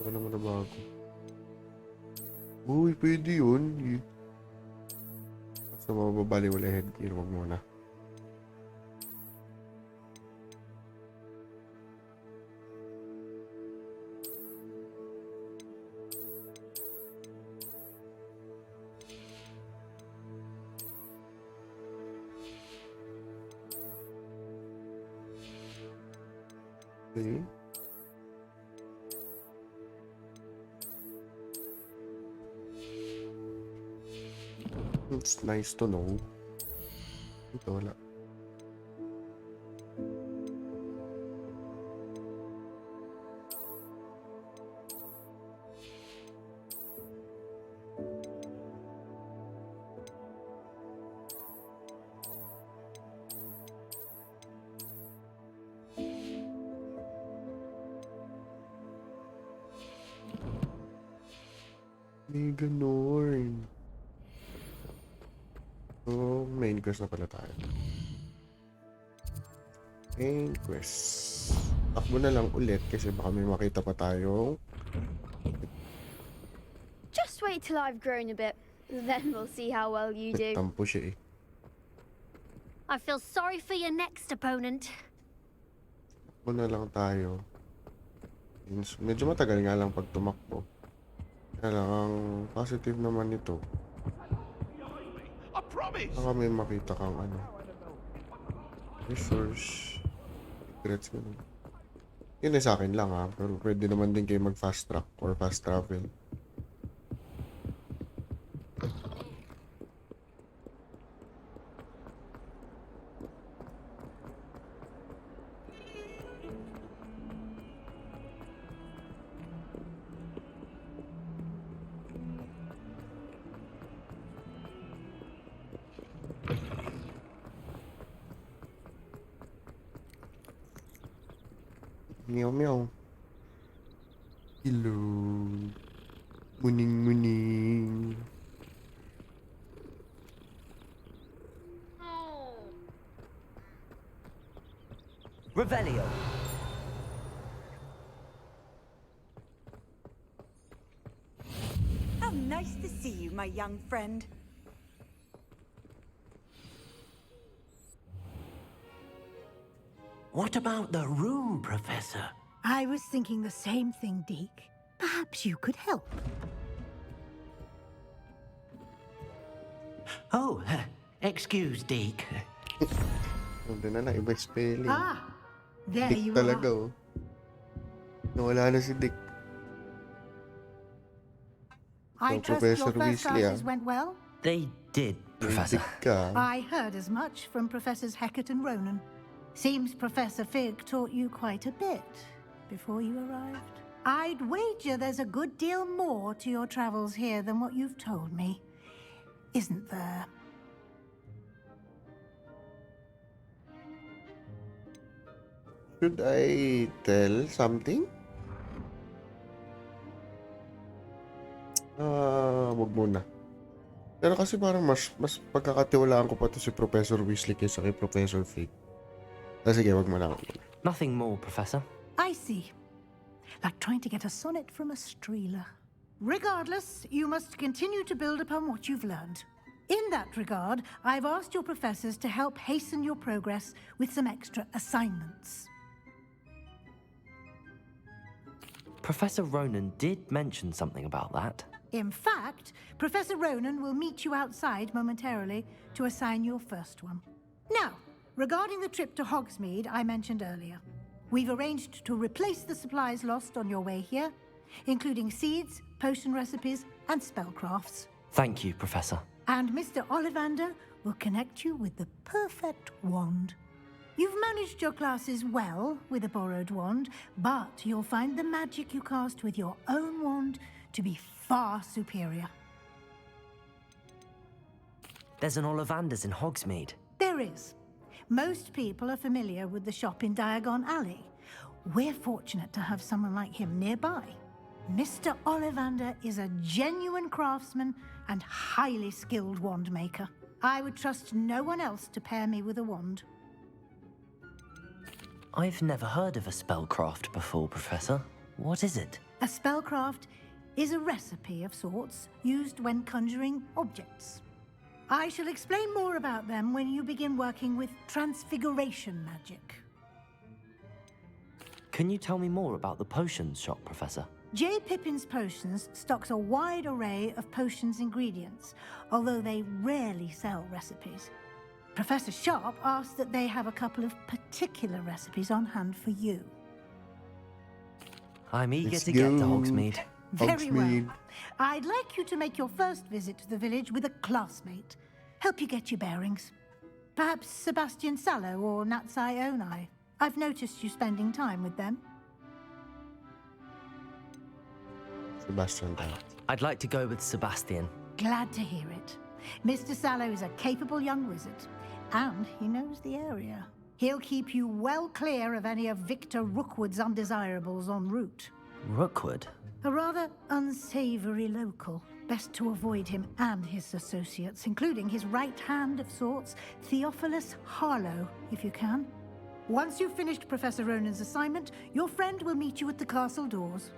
Wala naman na bago. Uy, pwede yun. Basta mababali wala headgear, wag muna. Okay. It's nice to know. Ito wala. May ganun. So, main quest na pala tayo. Main quest. Takbo na lang ulit kasi baka may makita pa tayong Just wait till I've grown a bit. Then we'll see how well you do. tampo siya eh. I feel sorry for your next opponent. Takbo na lang tayo. Medyo matagal nga lang pag tumakbo. Kaya lang, ang positive naman nito. Baka may makita kang ano. Resource. Secrets ganun. Yun ay sa akin lang ha. Pero pwede naman din kayo mag fast track or fast travel. Meow meow. Hello. Muning muning. Revelio. How nice to see you, my young friend. What about the room, Professor? I was thinking the same thing, Deke. Perhaps you could help. Oh, excuse, Deke. Nandun na iba spelling. Ah, there Dick you talaga are. oh. Nawala na si Dick. I So, trust Professor your first Weasley, classes went well? They did, Professor. Dick ka. I heard as much from Professors Hecat and Ronan. Seems Professor Fig taught you quite a bit before you arrived. I'd wager there's a good deal more to your travels here than what you've told me. Isn't there? Should I tell something? Wag muna. Pero kasi parang mas pagkakatiwalaan ko pa to si Professor Weasley kaysa kay Professor Fig. Sige, wag mo na. Nothing more, Professor. I see. Like trying to get a sonnet from a streeler. Regardless, you must continue to build upon what you've learned. In that regard, I've asked your professors to help hasten your progress with some extra assignments. Professor Ronan did mention something about that. In fact, Professor Ronan will meet you outside momentarily to assign your first one. Now, regarding the trip to Hogsmeade I mentioned earlier, we've arranged to replace the supplies lost on your way here, including seeds, potion recipes, and spellcrafts. Thank you, Professor. And Mr. Ollivander will connect you with the perfect wand. You've managed your classes well with a borrowed wand, but you'll find the magic you cast with your own wand to be far superior. There's an Ollivander's in Hogsmeade. There is. Most people are familiar with the shop in Diagon Alley. We're fortunate to have someone like him nearby. Mr. Ollivander is a genuine craftsman and highly skilled wand maker. I would trust no one else to pair me with a wand. I've never heard of a spellcraft before, Professor. What is it? A spellcraft is a recipe of sorts used when conjuring objects. I shall explain more about them when you begin working with transfiguration magic. Can you tell me more about the potions shop, Professor? J. Pippin's Potions stocks a wide array of potions ingredients, although they rarely sell recipes. Professor Sharp asked that they have a couple of particular recipes on hand for you. I'm eager to get to Hogsmeade. Very well. I'd like you to make your first visit to the village with a classmate. Help you get your bearings. Perhaps Sebastian Sallow or Natsai Onai. I've noticed you spending time with them. Sebastian. I'd like to go with Sebastian. Glad to hear it. Mr. Sallow is a capable young wizard, and he knows the area. He'll keep you well clear of any of Victor Rookwood's undesirables en route. Rookwood? A rather unsavory local. Best to avoid him and his associates, including his right hand of sorts, Theophilus Harlow, if you can. Once you've finished Professor Ronan's assignment, your friend will meet you at the castle doors.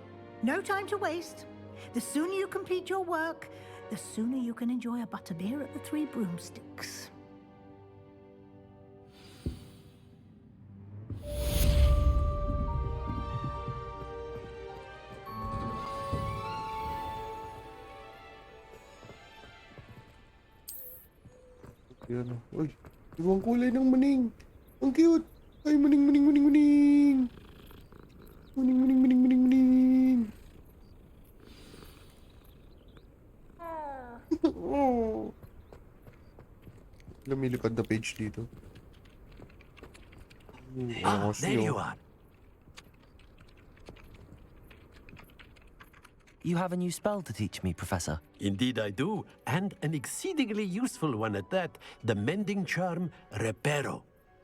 No time to waste. The sooner you complete your work, the sooner you can enjoy a butterbeer at the Three Broomsticks. Yan. Uy, ibang kulay ng maning. Ang cute. Ay, maning, maning, maning, maning. Maning, maning, maning, maning, maning. Oh. Lumilipad na page dito. There you are. You have a new spell to teach me, Professor. Indeed I do, and an exceedingly useful one at that. The mending charm, Reparo.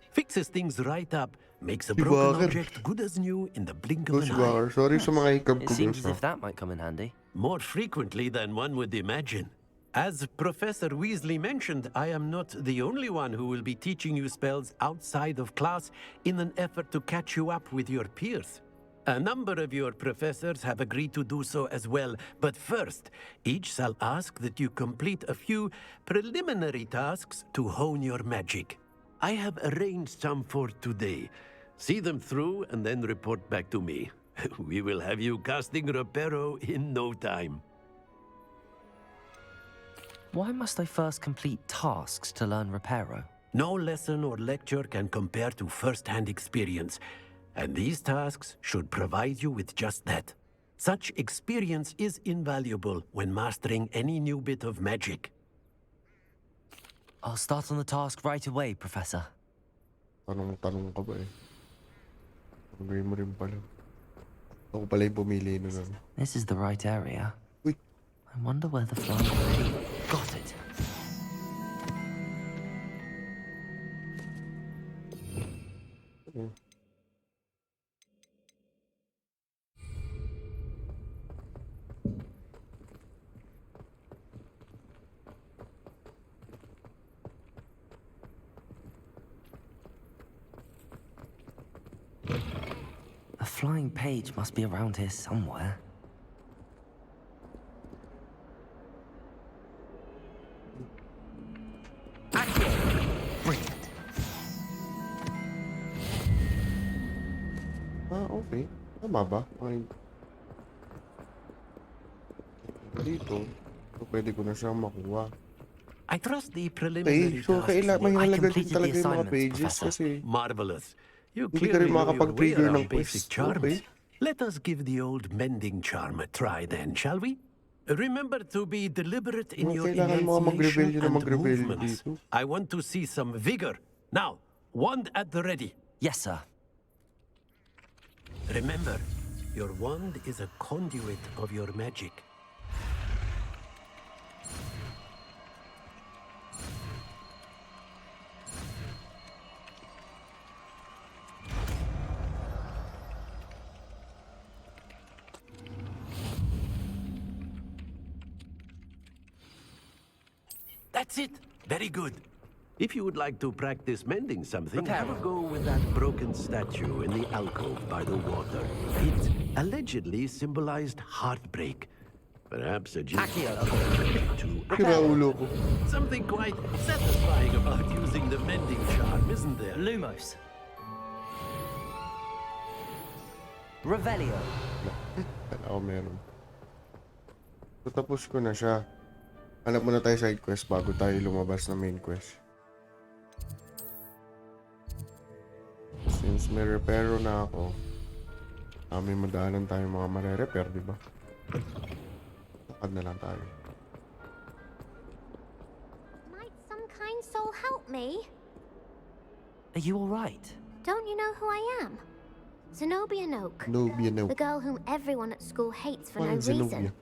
Fixes things right up, makes a broken object good as new in the blink of an eye. Sorry sa mga hiccup It ko. seems as if that might come in handy. More frequently than one would imagine. As Professor Weasley mentioned, I am not the only one who will be teaching you spells outside of class in an effort to catch you up with your peers. A number of your professors have agreed to do so as well, but first, each shall ask that you complete a few preliminary tasks to hone your magic. I have arranged some for today. See them through and then report back to me. We will have you casting Reparo in no time. Why must I first complete tasks to learn Reparo? No lesson or lecture can compare to first-hand experience. And these tasks should provide you with just that. Such experience is invaluable when mastering any new bit of magic. I'll start on the task right away, Professor. Tanong ka ba eh. Tanongin mo rin pala. Ako pala yung pumili nun. This is the right area. Uy. I wonder where the flying page... Got it. A flying page must be around here somewhere. Brilliant. Okay. Tama ba? Okay. Dito. So, pwede ko na siyang makuha. I trust the preliminary Okay, so mahalaga din talaga yung mga pages kasi marvelous. You hindi ka clearly rin know your way makakapag-trigger ng around basic quest. charms. Okay. Let us give the old mending charm a try then, shall we? Remember to be deliberate in your Kailangan mo mag-reveal enunciation yun na and mag-reveal movements. dito. I want to see some vigor. Now, wand at the ready. Yes, sir. Remember, your wand is a conduit of your magic. That's it. Very good. If you would like to practice mending something, have a go with that broken statue in the alcove by the water. It allegedly symbolized heartbreak. Perhaps a something quite satisfying about using the mending charm, isn't there? Lumos. Revelio. Ako meron. So, tapos ko na siya. Hanap muna tayo side quest bago tayo lumabas na main quest. Since may reparo na ako, may madaanan tayo mga mare-repair, di ba? Lakad na lang tayo. Might some kind soul help me? Are you all right? Don't you know who I am? Zenobia Noak. Zenobia Noak. The girl whom everyone at school hates for no Parang Zenobia. reason.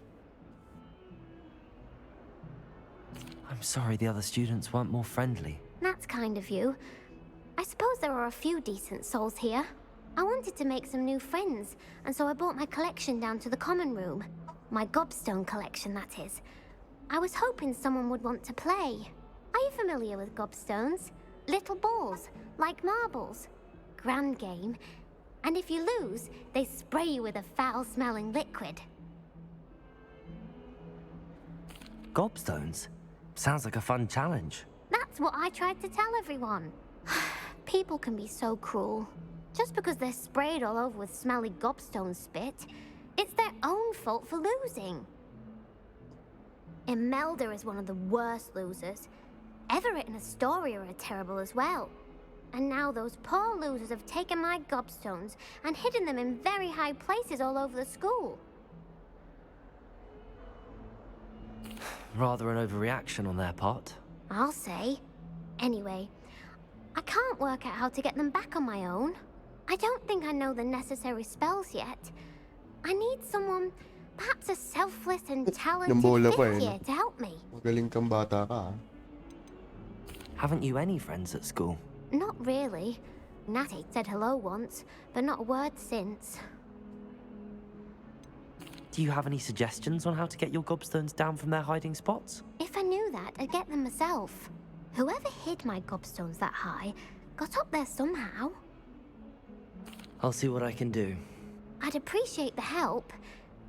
I'm sorry the other students weren't more friendly. That's kind of you. I suppose there are a few decent souls here. I wanted to make some new friends, and so I brought my collection down to the common room. My gobstone collection, that is. I was hoping someone would want to play. Are you familiar with gobstones? Little balls, like marbles. Grand game. And if you lose, they spray you with a foul-smelling liquid. Gobstones? Sounds like a fun challenge. That's what I tried to tell everyone. People can be so cruel. Just because they're sprayed all over with smelly gobstone spit, it's their own fault for losing. Imelda is one of the worst losers. Everett and Astoria are terrible as well. And now those poor losers have taken my gobstones and hidden them in very high places all over the school. Rather an overreaction on their part. I'll say. Anyway, I can't work out how to get them back on my own. I don't think I know the necessary spells yet. I need someone, perhaps a selfless and talented fifth year to help me. Magaling kang bata ka. Haven't you any friends at school? Not really. Natty said hello once, but not a word since. Do you have any suggestions on how to get your gobstones down from their hiding spots? If I knew that, I'd get them myself. Whoever hid my gobstones that high got up there somehow. I'll see what I can do. I'd appreciate the help.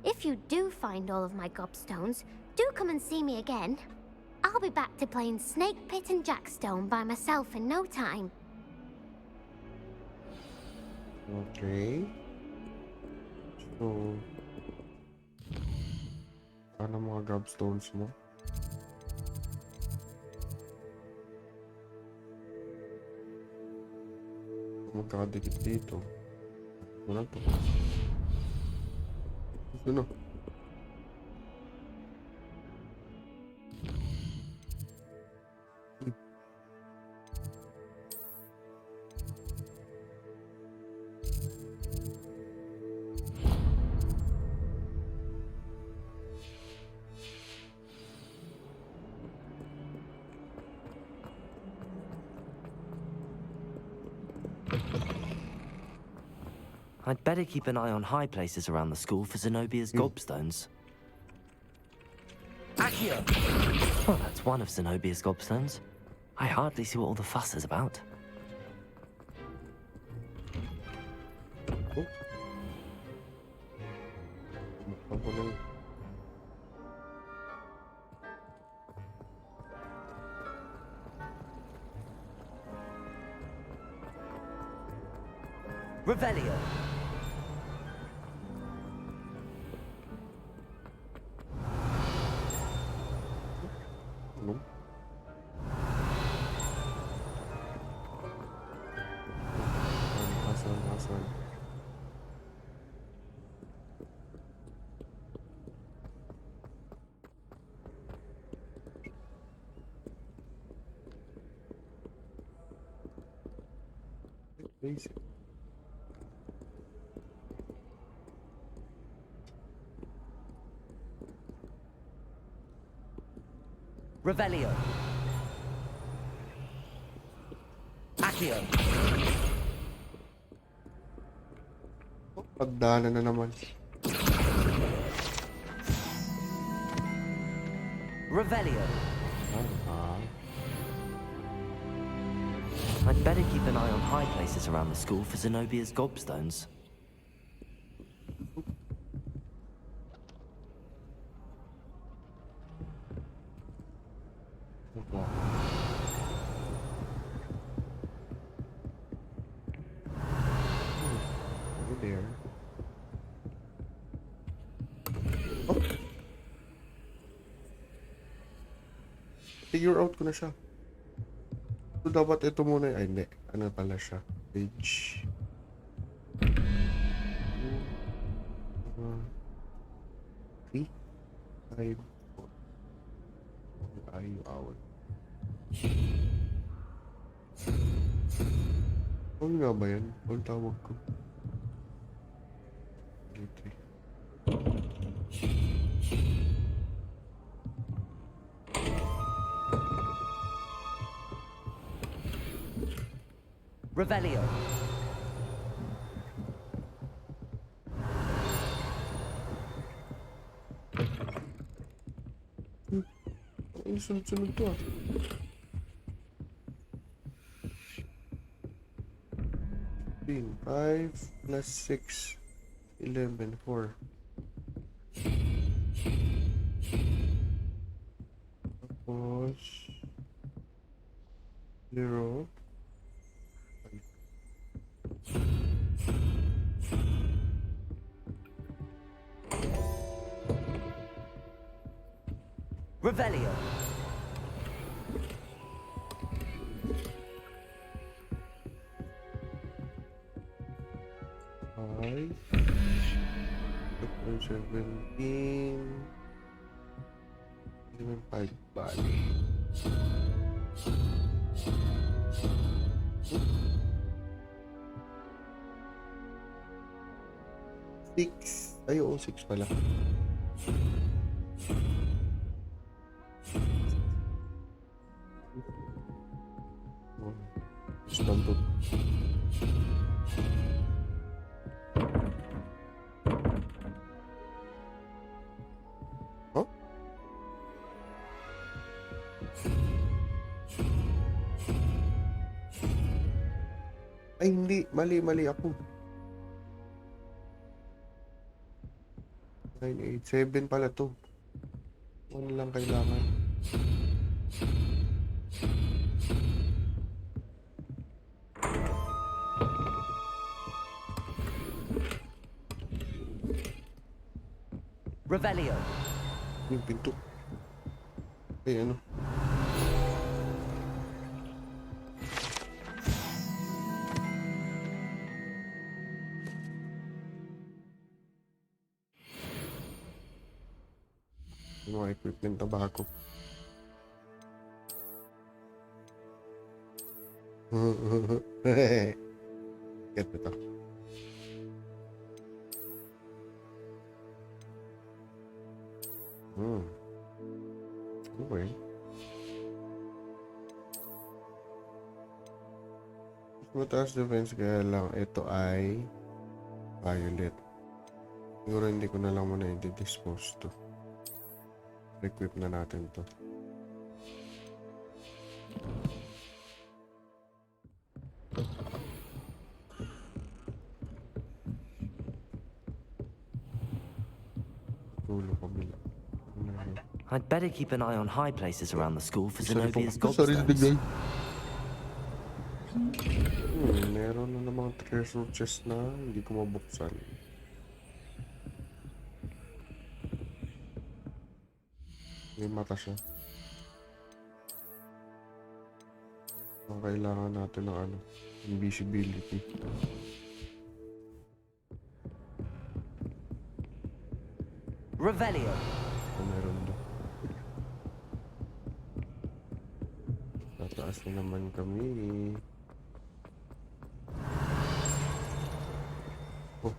If you do find all of my gobstones, do come and see me again. I'll be back to playing Snake Pit and Jackstone by myself in no time. Okay. So, ano mga gobstones mo? Magkakadikit dito. Ano to? Ano? I'd better keep an eye on high places around the school for Zenobia's gobstones. Accio! Well, that's one of Zenobia's gobstones. I hardly see what all the fuss is about. Revelio! Ano? Asan? Basic. Revelio. Accio. Pagdaanan na naman. Revelio. I'd better keep an eye on high places around the school for Zenobia's gobstones. There. Figure out ko na siya. So, dapat ito muna. Ay, hindi. Ano pala siya? Page. 3, 5, 4. Ay, owl. Ano nga ba yan? Ang tawag ko. Revelio. Sunod-sunod to ah. Five plus 6, 11, 4. Tapos 0. Revelio. Five. 17. 5 bali. Six. Ay, oo, 6 pala. Stunted. Huh? Ay, hindi. Mali ako. 9, 8, 7 pala to. 1 lang kailangan. Revelio. Yung pinto. Ay, ano? Yung mga equipment na bago. Get mo to. Okay. Mataas defense kaya lang ito ay violet. Siguro hindi ko na lang muna i-dispose to. Equip na natin to. Tulo kabila. I'd better keep an eye on high places around the school for Zenobia's Sorry, gobstones. Meron na namang treasure chest na hindi ko mabuksan. May mata siya. Ang kailangan natin ng ano, invisibility. Revelio. Meron doon. Tataas na naman kami. Oh.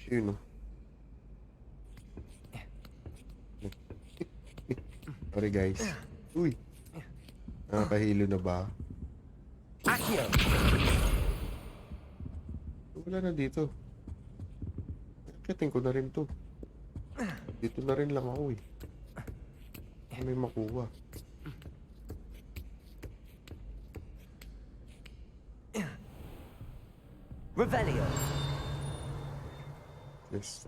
Yun oh. Sorry guys. Uy. Nakakahilo na ba? Accio. Wala na dito. Akitin ko na rin to. Dito na rin lang ako eh. May makuha. Revelio. Yes.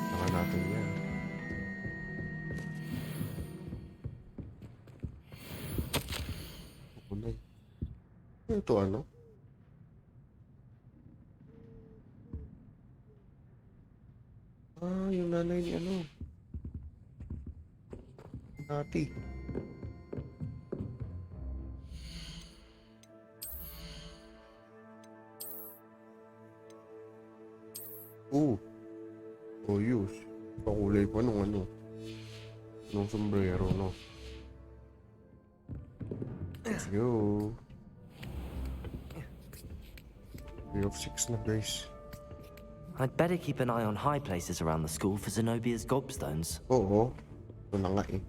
Saka natin yan. Kulay. Ito ano? Ah, yung nanay ni ano? Nati. Oh, use. Pakulay pa nung ano. Nung sombrero, no? Let's go. 3 of 6 na, guys. I'd better keep an eye on high places around the school for Zenobia's gobstones. Oo. Ito na nga eh.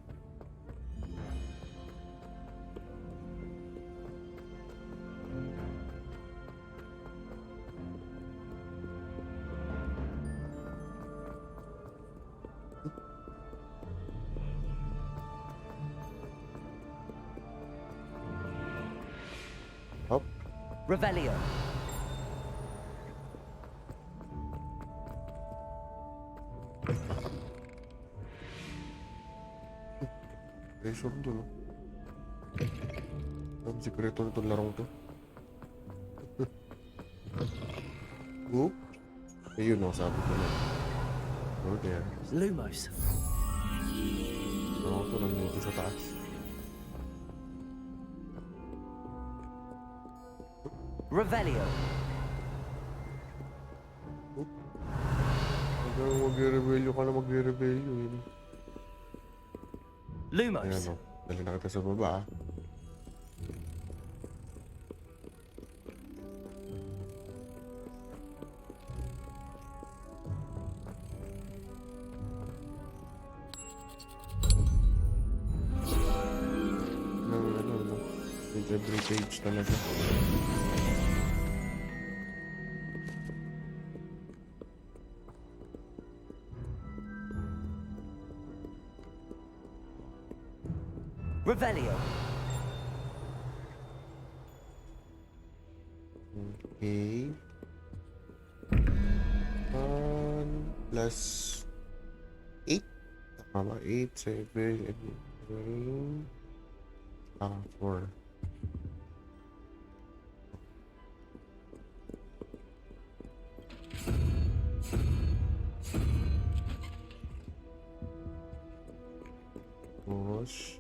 Revelio. Treasure dun, oh. Ang sikreto nitong larong to. Oop. Ayun, oh, sabi ko na. Oh, there. Lumos. Ako to, nandito sa taas. Revelio. Oop. Magre-rebelyo ka na, magre-rebelyo. Lumos. Ayan, oh. Dali na kita sa baba, ah. Every page talaga. Revelio. Okay. 1 plus 8. Tama ba? 8, 7, 8, 4. Tapos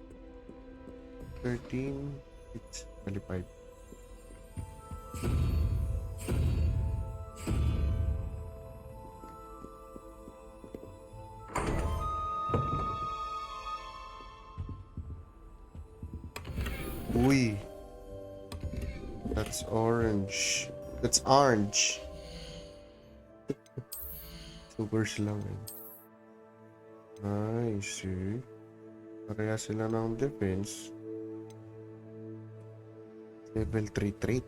13, it's 25. Uy. That's orange. That's orange. Supers lang eh. Nice eh. Pareha sila ng defense. Level 3 trait.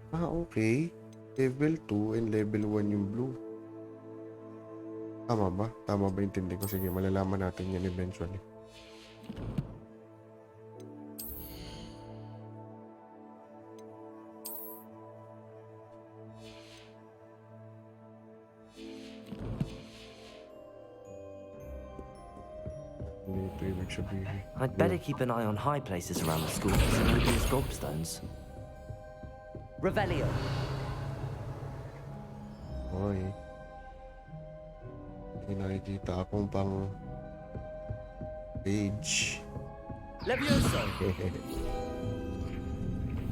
Ah, okay. Level 2 and level 1 yung blue. Tama ba? Tama ba intindi ko? Sige, malalaman natin yan eventually. I'd better keep an eye on high places around the school so nobody's gobstones. Revelio. Oy. Hindi nakikita akong pang page. Levioso.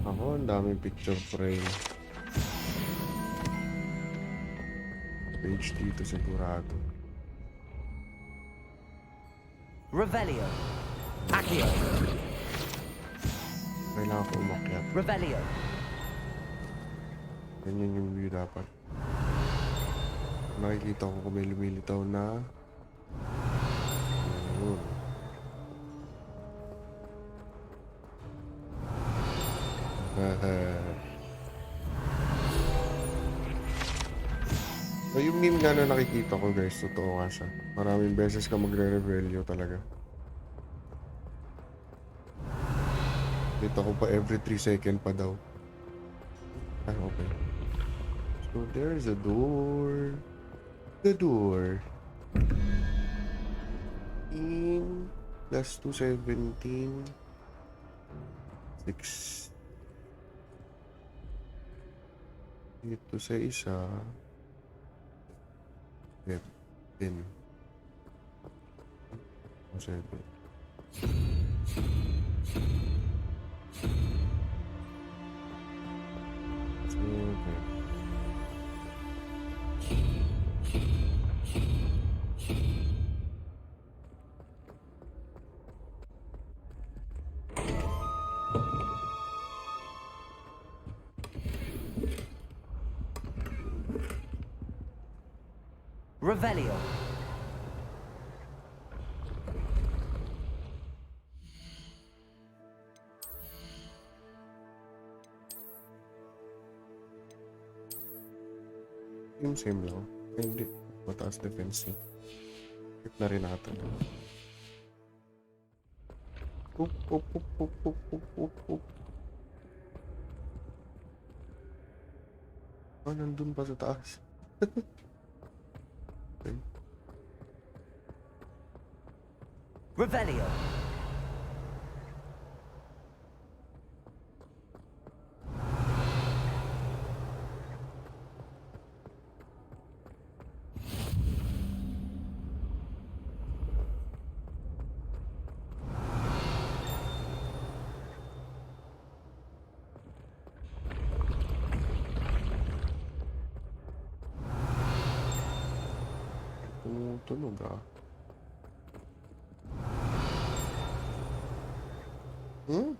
Ako, ang daming picture frame. Page dito sigurado. Revelio. Accio. Kailangan ko umakyat. Revelio. Ganyan yung view dapat. Nakikita ko kung may lumilitaw na. Ayun. So, yung meme nga na nakikita ko guys, totoo nga siya. Maraming beses ka magre-rebelyo talaga. Kita ko pa every 3 second pa daw. Ah, okay. So, there's a door. The door. In plus 217. 6. Dito sa isa. 10. 7. Revelio. Same lang. Ay, hindi. Mataas defense eh. Hit na rin natin. Oop, oop, oop, oop, oop, oop, oop, oop. Oh, nandun pa sa taas. Okay. Revelio. Tumutunog ah. Hmm?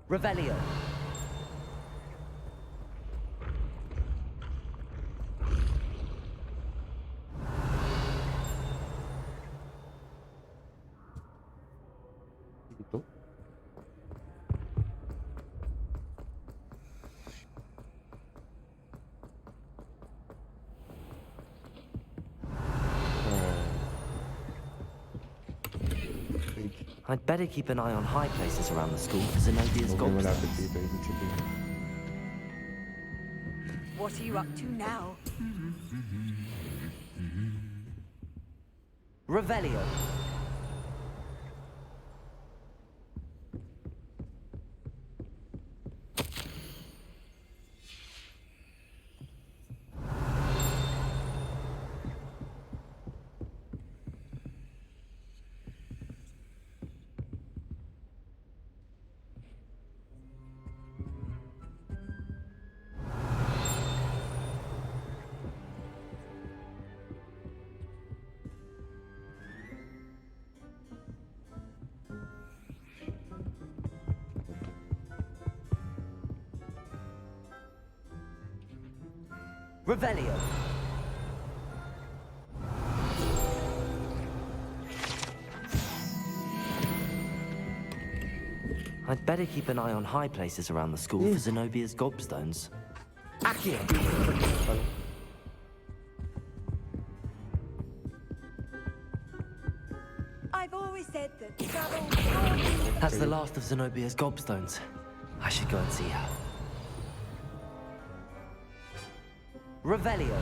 Revelio. Dito? I'd better keep an eye on high places around the school for Zenobia's Okay, gobstones. malapit dito. Ibig sabihin. What are you up to now? Revelio. Revelio. I'd better keep an eye on high places around the school for Zenobia's gobstones. Accio. I've always said that travel. That's the last of Zenobia's gobstones. I should go and see her. Revelio.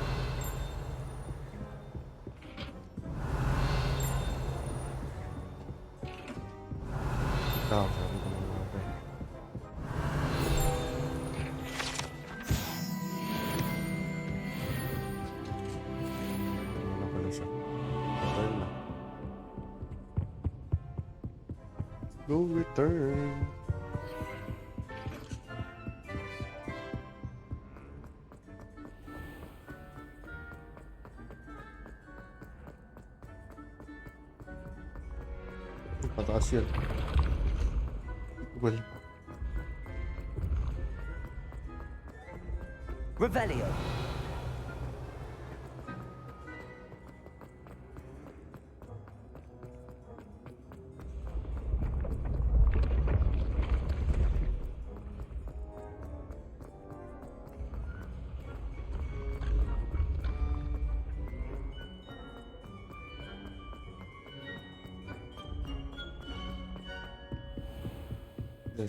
Ah, sabi ko naman ako. Ano na pala siya? Return na. Go return. Pataas yun. Well, Revelio.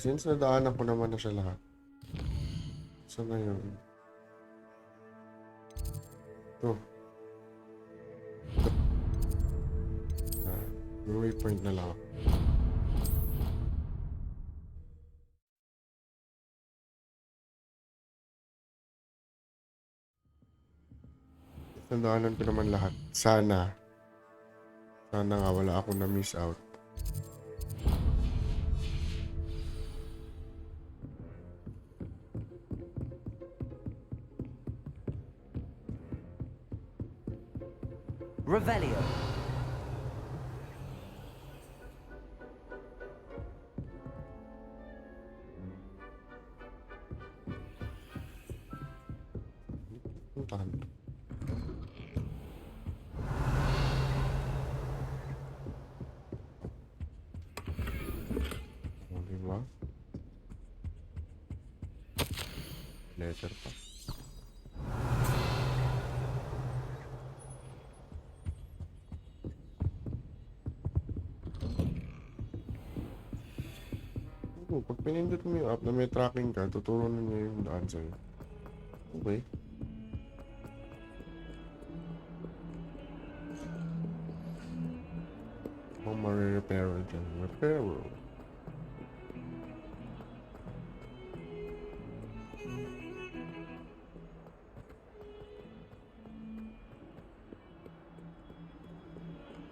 since nadaanan ko naman na siya lahat. So ngayon. Ito. Waypoint na lang. Nadaanan ko naman lahat. Sana nga wala ako na miss out. Revelio. Puntahan. Diba? Letter pa. Oh, pag pinindot mo yung app na may tracking ka, tuturo na niya yung daan sa'yo. Okay. Kung marirepair dyan. Repair.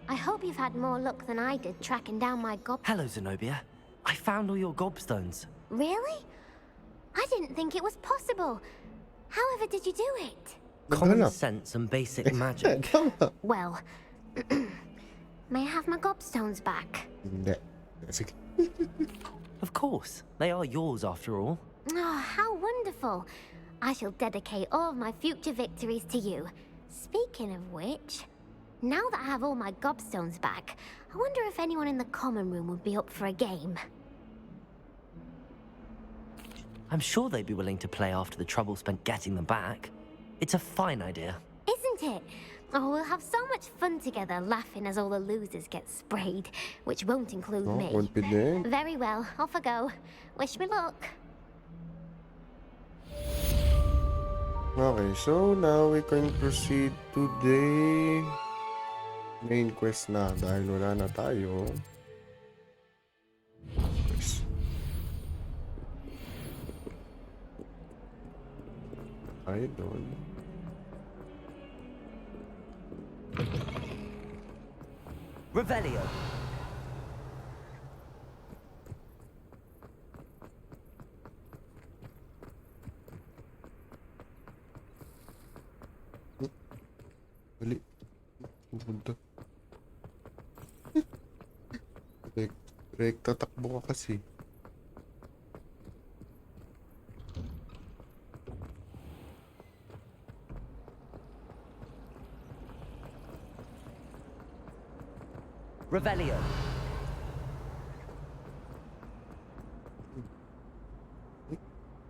I hope you've had more luck than I did tracking down my Hello, Zenobia. I found all your gobstones. Really? I didn't think it was possible. However did you do it? Common sense and basic magic. Well, may I have my gobstones back? Hindi. Sige. Of course. They are yours after all. Oh, how wonderful. I shall dedicate all of my future victories to you. Speaking of which, now that I have all my gobstones back, I wonder if anyone in the common room would be up for a game. I'm sure they'd be willing to play after the trouble spent getting them back. It's a fine idea. Isn't it? Oh, we'll have so much fun together laughing as all the losers get sprayed, which won't include me. Won't be there. Very well, off I go. Wish me luck. Okay, so now we can proceed to the main quest na dahil wala na tayo. Ay, doon. Revelio. Dali. Pupunta. Rekta takbo ka kasi. Revelio.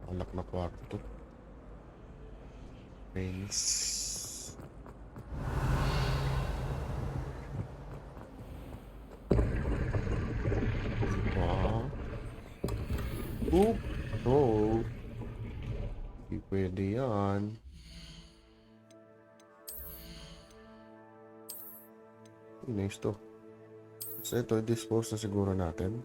Alak na kwarto. Rains. Diba? Oop! No! Hindi pwede yan. Nice to. So ito, dispose na siguro natin.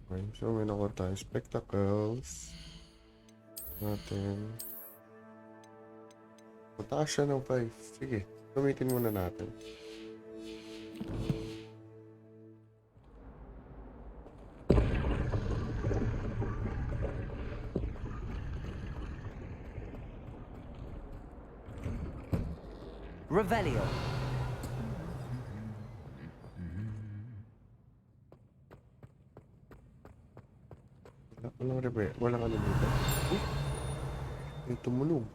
Okay, so may nakuha tayo spectacles natin. Mataas siya ng 5. Sige, gamitin muna natin. Revelio. Walang repair. Walang ano dito. May tumunog.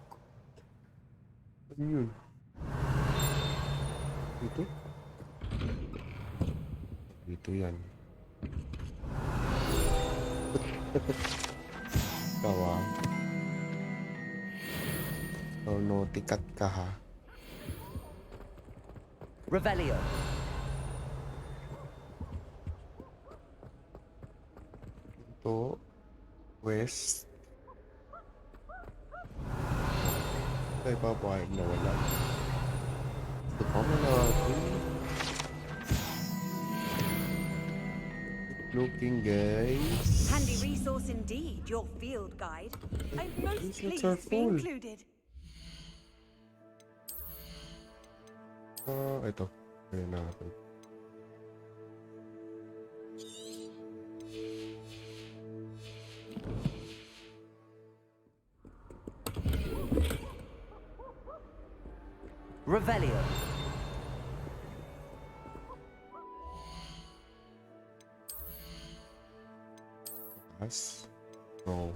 Ano yun? Dito? Dito yan. Kawa. So, no, tikat ka ha. Revelio. Ito. West. Tayo papahig na wala. Ito pa mo natin. Looking, guys. Handy resource indeed, your field guide. I'm most These pleased are to be full. included. Ito. Ayan natin. Revelio. Yes. No.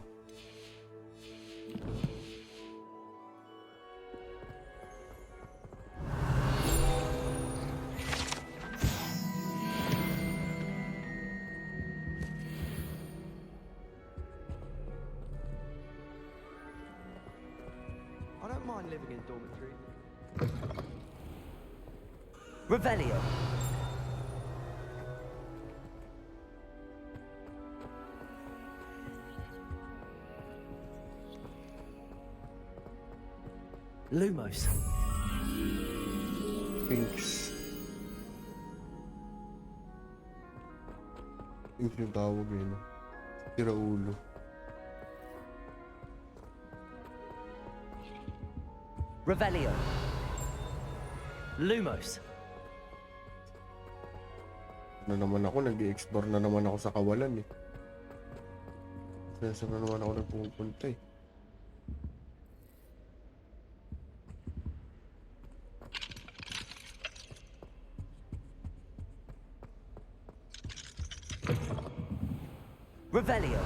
I don't mind living in dormitory. Revelio. Lumos. Pinks. Pinks yung tawag eh, no? Tira ulo. Revelio. Lumos. Na naman ako, nag-i-explore na naman ako sa kawalan eh. Kaya saan na naman ako nagpupunta eh. Revelio.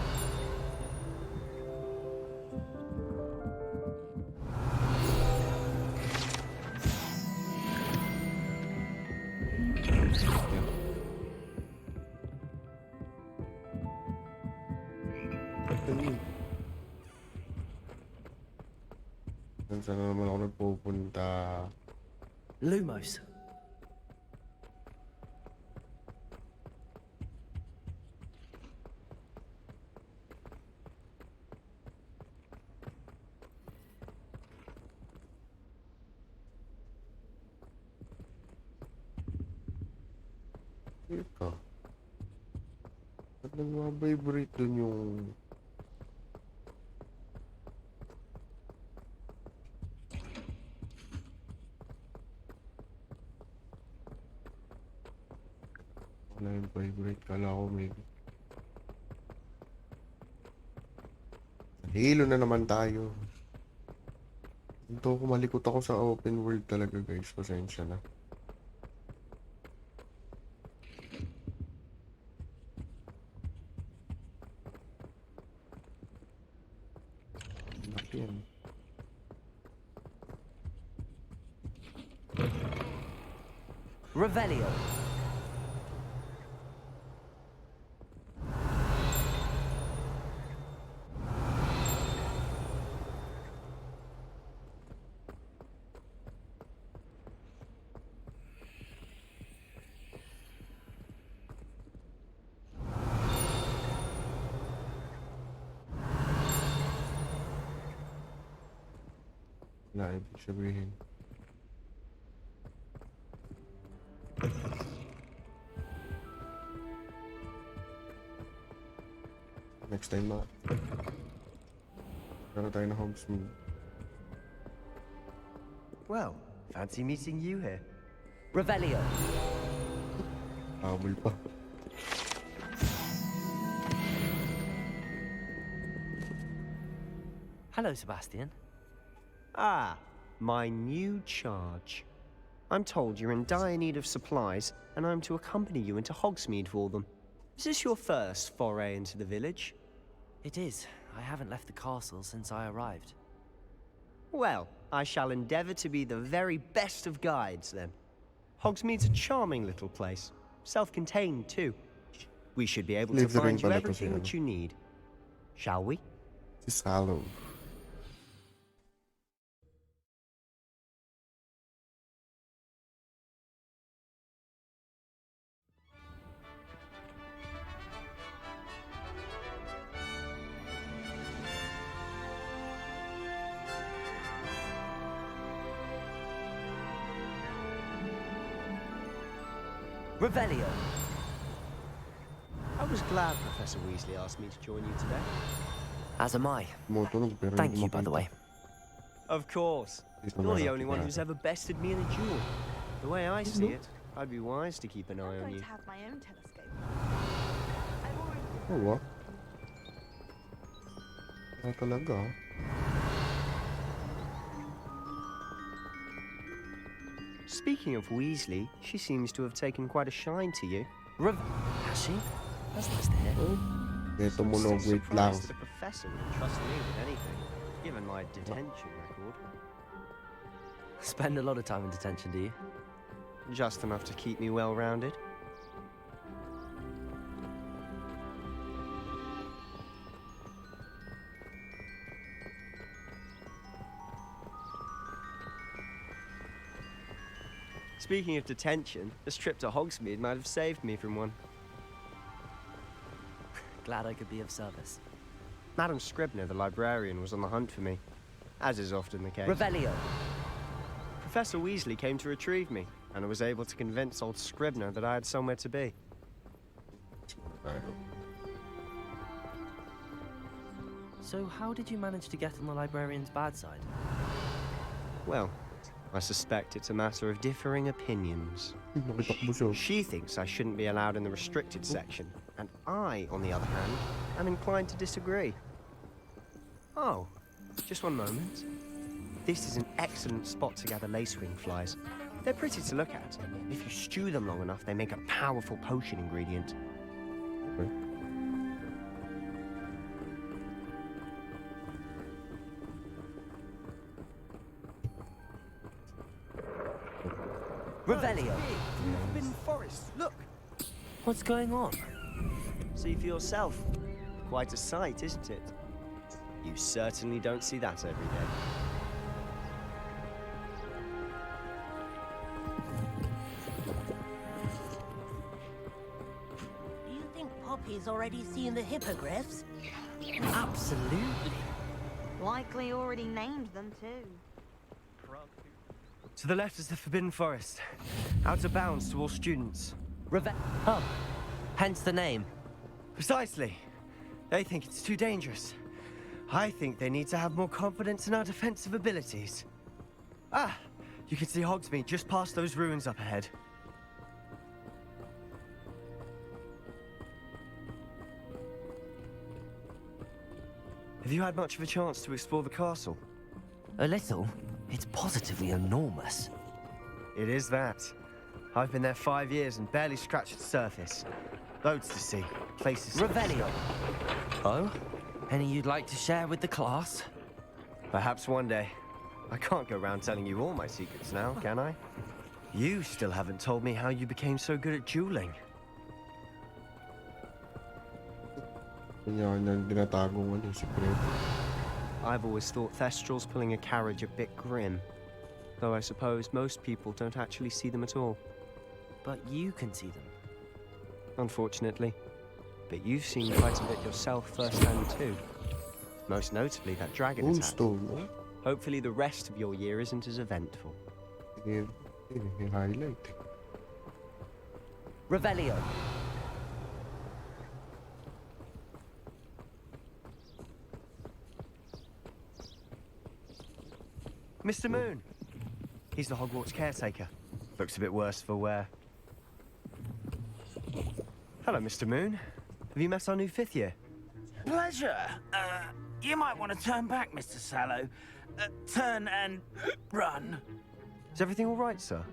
Saan na naman ako nagpupunta? Lumos. Ika. Ba't nagwa-vibrate dun yung... Wala yung vibrate. Kala ko may... Halo na naman tayo. Ito, kumalikot ako sa open world talaga guys. Pasensya na. Yan. Revelio. Wala ibig sabihin. Next time na. Kaya tayo na Hogsmeade. Well, fancy meeting you here. Revelio. Habol pa. Hello, Sebastian. Ah, my new charge. I'm told you're in dire need of supplies, and I'm to accompany you into Hogsmeade for them. Is this your first foray into the village? It is. I haven't left the castle since I arrived. Well, I shall endeavor to be the very best of guides, then. Hogsmeade's a charming little place. Self-contained, too. We should be able to find you everything that you need. Shall we? It's hollow. Revelio. I was glad Professor Weasley asked me to join you today. As am I. Thank you, by the way. Of course. You're the only one who's ever bested me in a duel. The way I see it, I'd be wise to keep an eye on you. To have my own telescope. Oh, what? Talaga. Speaking of Weasley, she seems to have taken quite a shine to you. Has she? That's nice to hear. Ito mo no, wait lang. The professor would trust me with anything, given my detention record. Spend a lot of time in detention, do you? Just enough to keep me well-rounded. Speaking of detention, this trip to Hogsmeade might have saved me from one. Glad I could be of service. Madam Scribner, the librarian, was on the hunt for me, as is often the case. Revelio. Professor Weasley came to retrieve me, and I was able to convince old Scribner that I had somewhere to be. So how did you manage to get on the librarian's bad side? Well, I suspect it's a matter of differing opinions. She thinks I shouldn't be allowed in the restricted section, and I, on the other hand, am inclined to disagree. Oh, just one moment. This is an excellent spot to gather lacewing flies. They're pretty to look at. If you stew them long enough, they make a powerful potion ingredient. Revelio. Forbidden Forest, look. What's going on? See for yourself. Quite a sight, isn't it? You certainly don't see that every day. Do you think Poppy's already seen the hippogriffs? Absolutely. Likely already named them too. To the left is the Forbidden Forest. Out of bounds to all students. Oh, hence the name. Precisely. They think it's too dangerous. I think they need to have more confidence in our defensive abilities. Ah, you can see Hogsmeade just past those ruins up ahead. Have you had much of a chance to explore the castle? A little. It's positively enormous. It is that. I've been there 5 years and barely scratched the surface. Loads to see. Places. Revelio. Oh? Any you'd like to share with the class? Perhaps one day. I can't go around telling you all my secrets now, can I? You still haven't told me how you became so good at dueling. I've always thought Thestrals pulling a carriage a bit grim. Though I suppose most people don't actually see them at all. But you can see them. Unfortunately. But you've seen quite a bit yourself firsthand too. Most notably that dragon attack. Hopefully the rest of your year isn't as eventful. Revelio. Mr. Moon! He's the Hogwarts caretaker. Looks a bit worse for wear. Hello, Mr. Moon. Have you met our new 5th year? Pleasure. You might want to turn back, Mr. Sallow. Turn and run. Is everything all right, sir?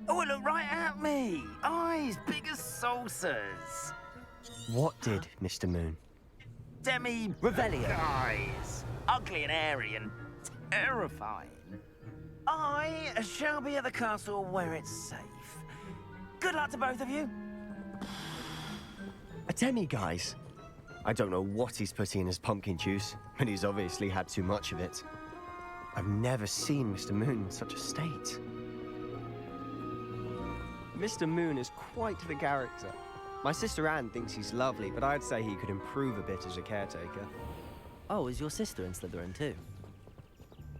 Oh, look right at me. Eyes big as saucers. What did, Mr. Moon? Demi Revelio. Eyes. Ugly and airy and terrifying. I shall be at the castle where it's safe. Good luck to both of you. A demi-guise? I don't know what he's putting in his pumpkin juice, but he's obviously had too much of it. I've never seen Mr. Moon in such a state. Mr. Moon is quite the character. My sister Anne thinks he's lovely, but I'd say he could improve a bit as a caretaker. Oh, is your sister in Slytherin too?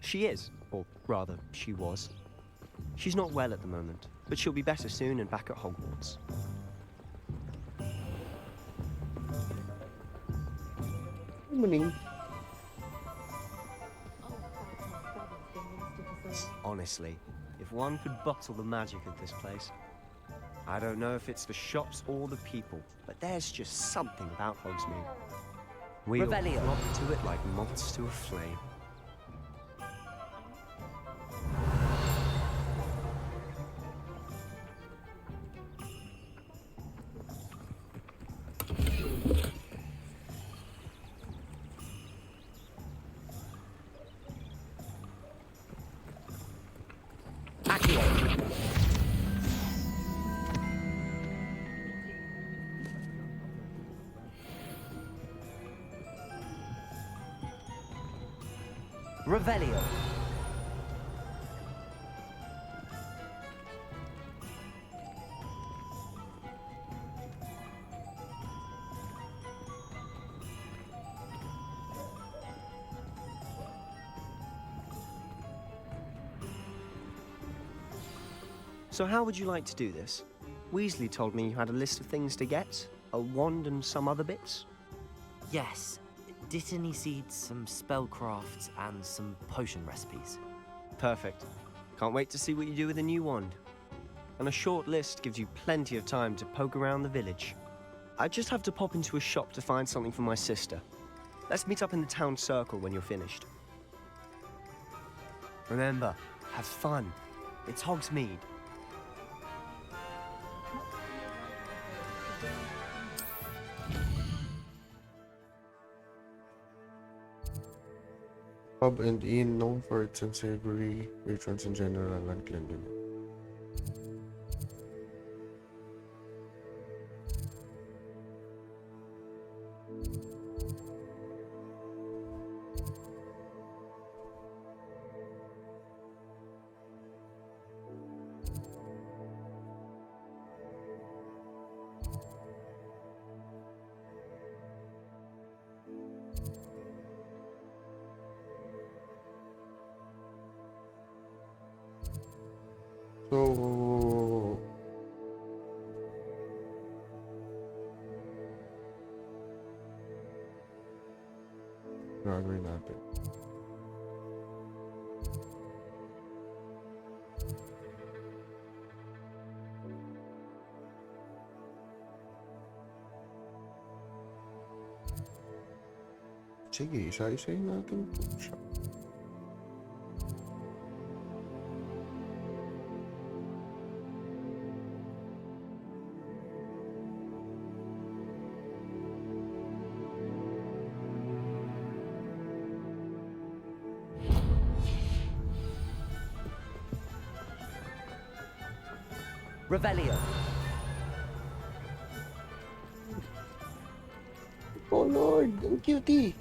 She is, or rather, she was. She's not well at the moment, but she'll be better soon and back at Hogwarts. Honestly, if one could bottle the magic of this place. I don't know if it's the shops or the people, but there's just something about Hogsmeade. We all flock to it like moths to a flame. Revelio. So how would you like to do this? Weasley told me you had a list of things to get, a wand and some other bits. Yes. Dittany seeds, some spellcrafts, and some potion recipes. Perfect. Can't wait to see what you do with the new wand. And a short list gives you plenty of time to poke around the village. I just have to pop into a shop to find something for my sister. Let's meet up in the town circle when you're finished. Remember, have fun. It's Hogsmeade. Pub and inn known for its unsavory patrons in general and cleanliness. So, gagawin natin. Sige, isa-isayin natin po siya. Revelio. Oh Lord, ang cutie!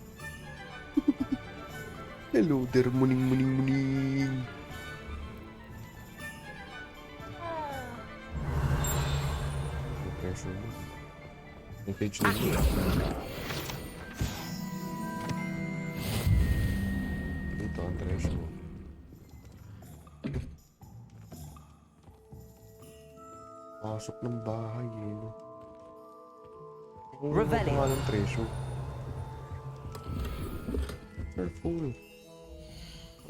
Hello there, muning. Pressure mo. May page na mo. Dito ang treasure mo. Pasok ng bahay eh, no? Revelio. Ano ng treasure? Careful.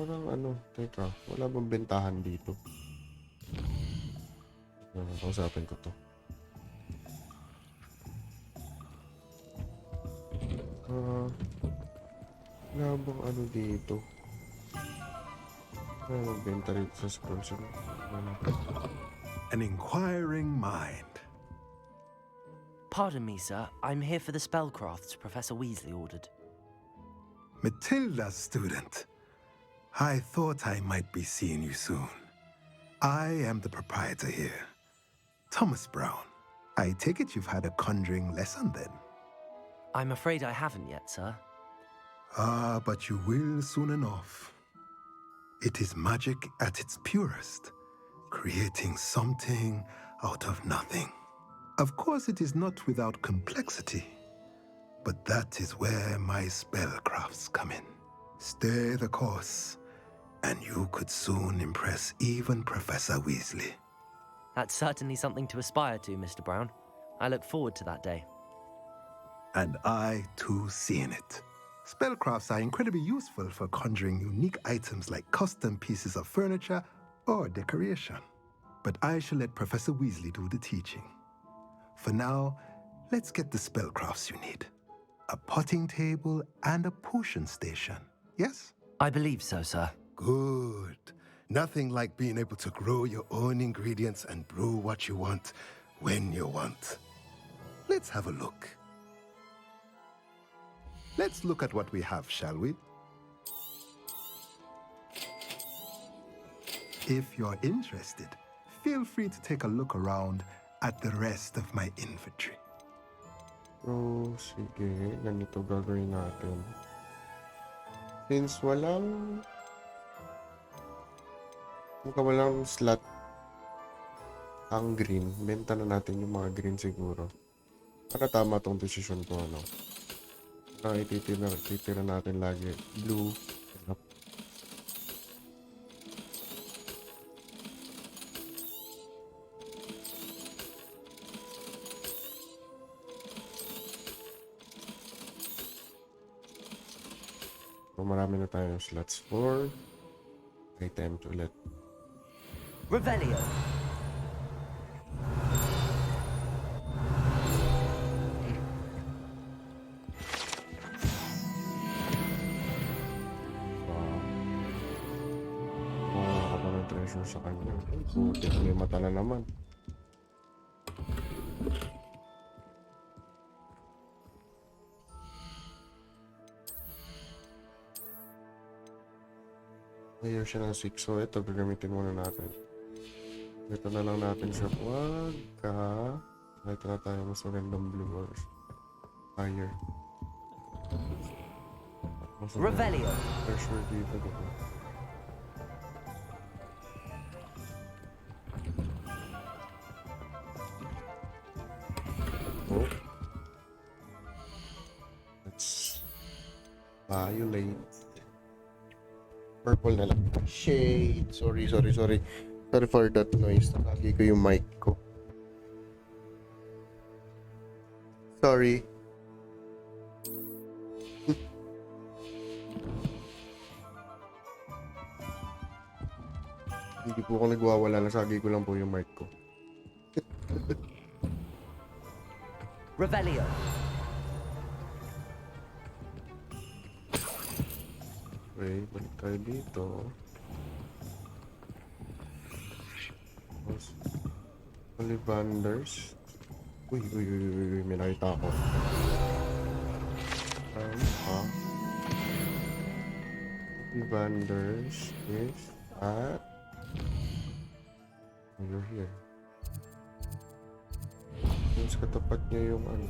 Parang ano, teka, wala bang bentahan dito? Kausapin ko to. Wala bang ano dito? Wala magbenta rito sa scrolls. An inquiring mind. Pardon me, sir. I'm here for the spellcrafts Professor Weasley ordered. Matilda's student. I thought I might be seeing you soon. I am the proprietor here, Thomas Brown. I take it you've had a conjuring lesson then? I'm afraid I haven't yet, sir. Ah, but you will soon enough. It is magic at its purest, creating something out of nothing. Of course, it is not without complexity, but that is where my spellcrafts come in. Stay the course, and you could soon impress even Professor Weasley. That's certainly something to aspire to, Mr. Brown. I look forward to that day. And I, too, seen it. Spellcrafts are incredibly useful for conjuring unique items like custom pieces of furniture or decoration. But I shall let Professor Weasley do the teaching. For now, let's get the spellcrafts you need. A potting table and a potion station, yes? I believe so, sir. Good. Nothing like being able to grow your own ingredients and brew what you want when you want. Let's have a look. Let's look at what we have, shall we? If you're interested, feel free to take a look around at the rest of my inventory. So, sige, ganito gagawin natin. Since walang slot ang green, benta na natin yung mga green siguro. Para tama tong decision ko, ano. Para ititira natin lagi blue. So, marami na tayong slots for items ulit. Revelio. Kung ako ng treasure sa kanya. Puti, may mata na naman. Ayaw siya ng 6. So, ito, gagamitin muna natin. Ito na lang natin siya. Wag ka. Ito na tayo mas magandang blue or higher. Revelio. Pressure dito. Oh. Let's violate. Purple na lang. Shade. Sorry. Sorry for that noise. Nakagi ko yung mic ko. Sorry. Hindi po ako nagwawala. Nasagi ko lang po yung mic ko. Revelio. Okay, balik tayo dito. Ollivanders. Uy, may nakita ako. Ollivanders is at... Oh, you're here. Mas katapat niya yung ano.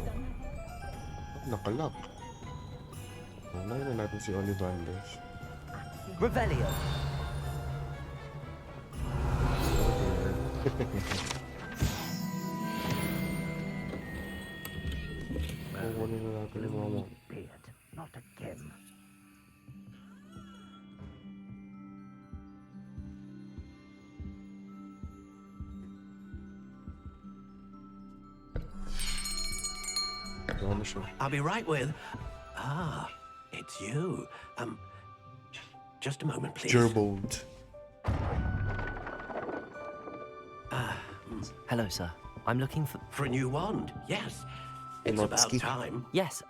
Nakalock. Unahin na natin si Ollivanders. Revelio. Kukunin na natin yung mga Beard, not again. I'll be right with... Ah, it's you. Just a moment, please. Gerbold. Hello, sir. I'm looking for... For a new wand, yes. It's about time. Yes,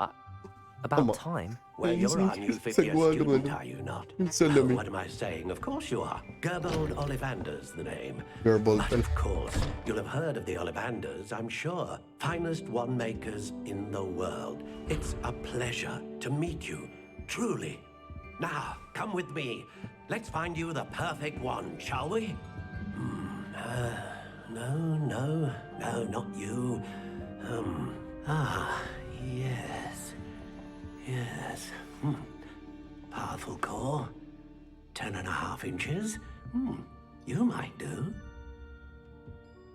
about time? Well, you're our new fifth year student, are you not? Oh, what am I saying? Of course you are. Gerbold Ollivander's the name. Gerbold. But of course, you'll have heard of the Ollivanders, I'm sure. Finest wand makers in the world. It's a pleasure to meet you, truly. Now, come with me. Let's find you the perfect wand, shall we? No, not you. Yes. Powerful core. 10.5 inches. You might do.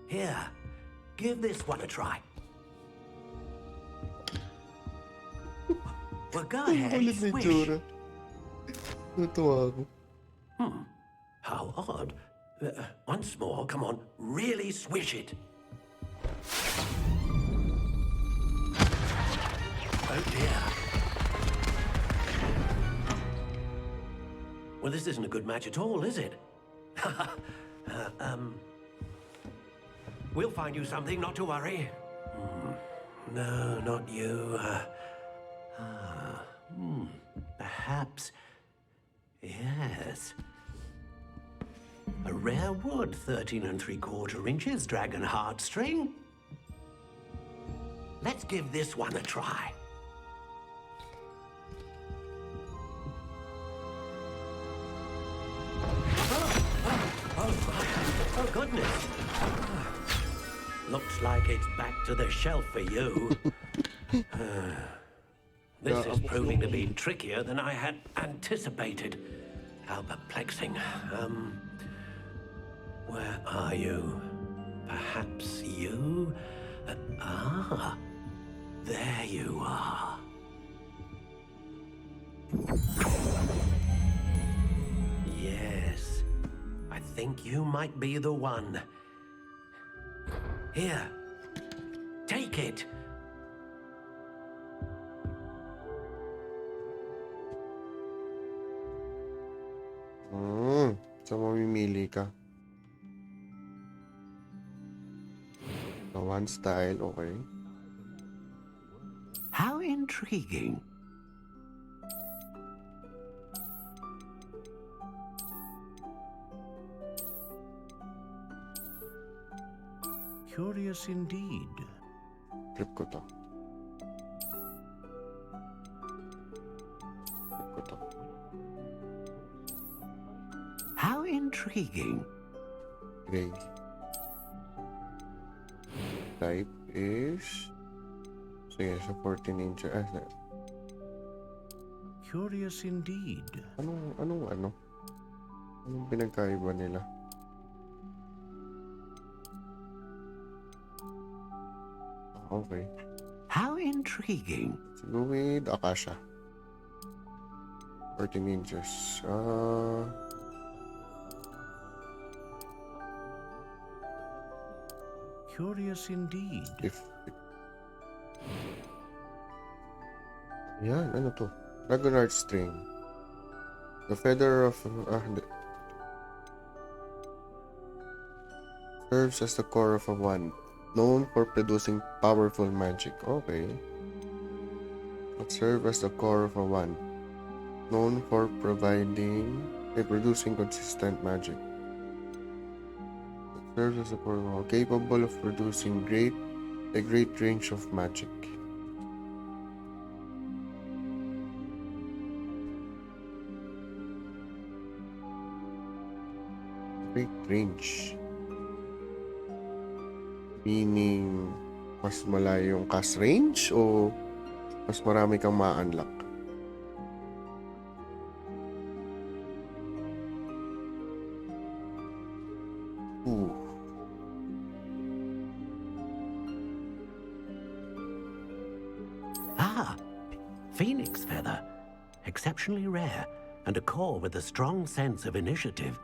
Here, give this one a try. Well, go ahead, swish. How odd. Once more, come on, really swish it. Oh dear. Well, this isn't a good match at all, is it? We'll find you something, not to worry. No, not you. Perhaps. Yes. A rare wood, 13 3/4 inches, dragon heartstring. Let's give this one a try. Oh, goodness. Looks like it's back to the shelf for you. This is proving to be trickier than I had anticipated. How perplexing. Where are you? Perhaps you? There you are. Yes, I think you might be the one. Here, take it. So, mamimili ka. So, one style, okay. How intriguing. Curious indeed. Trip ko to. How intriguing. Gray. Type is... Sige, so 14 inches. Curious indeed. Anong pinagkaiba nila? Okay. How intriguing. Let's go with Akasha. 14 inches. Curious indeed. Yan, ano to? Dragonheart string. The feather of... serves as the core of a wand, known for producing powerful magic. Okay. It serves as the core of a wand, known for producing consistent magic. It serves as a core of a wand, capable of producing a great range of magic. Great range. Meaning, mas malayo yung cast range o mas marami kang ma-unlock? Phoenix feather. Exceptionally rare, and a core with a strong sense of initiative.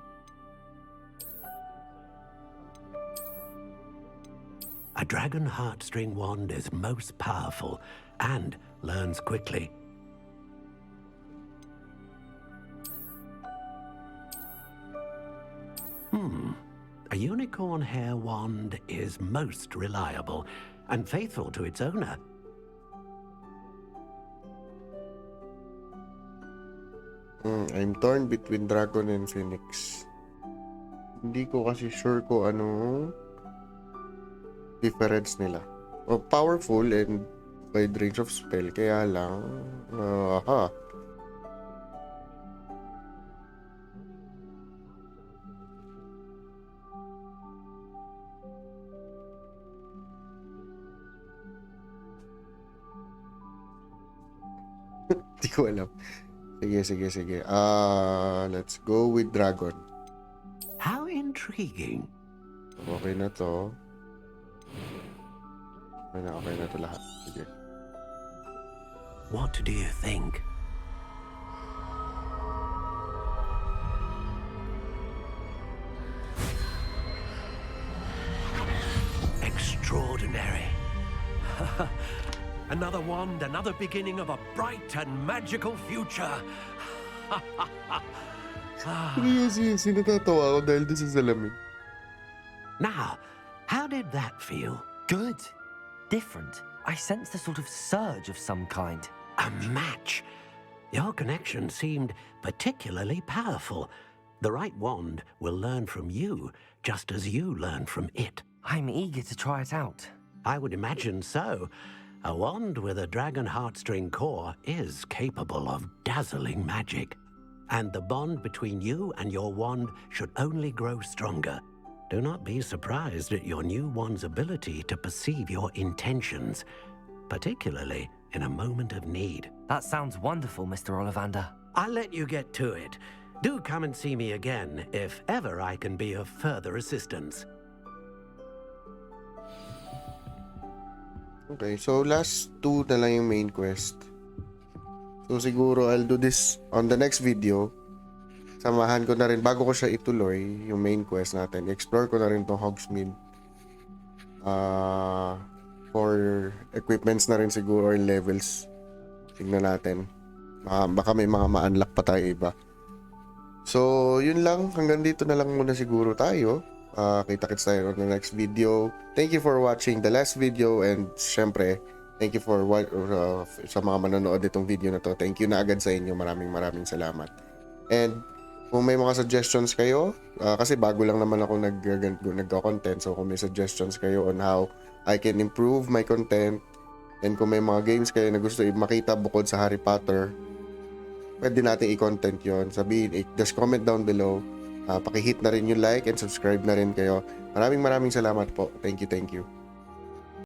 A dragon heartstring wand is most powerful and learns quickly. A unicorn hair wand is most reliable and faithful to its owner. I'm torn between Dragon and Phoenix. Hindi ko kasi sure ko anong difference nila. Powerful and wide range of spell, kaya lang Hindi ko alam. Sige. Let's go with Dragon. How intriguing. Okay na to. Okay na to lahat. Sige. What do you think? Extraordinary. Another wand, another beginning of a bright and magical future. Yes, natatawa ako dahil doon sa salamin. Now, how did that feel? Good. Different. I sensed a sort of surge of some kind. A match. Your connection seemed particularly powerful. The right wand will learn from you, just as you learn from it. I'm eager to try it out. I would imagine so. A wand with a dragon heartstring core is capable of dazzling magic. And the bond between you and your wand should only grow stronger. Do not be surprised at your new wand's ability to perceive your intentions, particularly in a moment of need. That sounds wonderful, Mr. Ollivander. I'll let you get to it. Do come and see me again if ever I can be of further assistance. Okay, so last two na lang yung main quest. So siguro I'll do this on the next video. Samahan ko na rin, bago ko siya ituloy, yung main quest natin. Explore ko na rin tong Hogsmeade. For equipments na rin siguro or levels. Tingnan natin. Baka may mga ma-unlock pa tayo iba. So, yun lang. Hanggang dito na lang muna siguro tayo. Kita-kits tayo on the next video. Thank you for watching the last video, and syempre, thank you for sa mga manonood itong video na to. Thank you na agad sa inyo. Maraming salamat. And kung may mga suggestions kayo, kasi bago lang naman ako nagko-content, so kung may suggestions kayo on how I can improve my content, and kung may mga games kayo na gusto makita bukod sa Harry Potter, pwede natin i-content yon. Sabihin, just comment down below. Paki-hit na rin yung like and subscribe na rin kayo. Maraming salamat po. Thank you.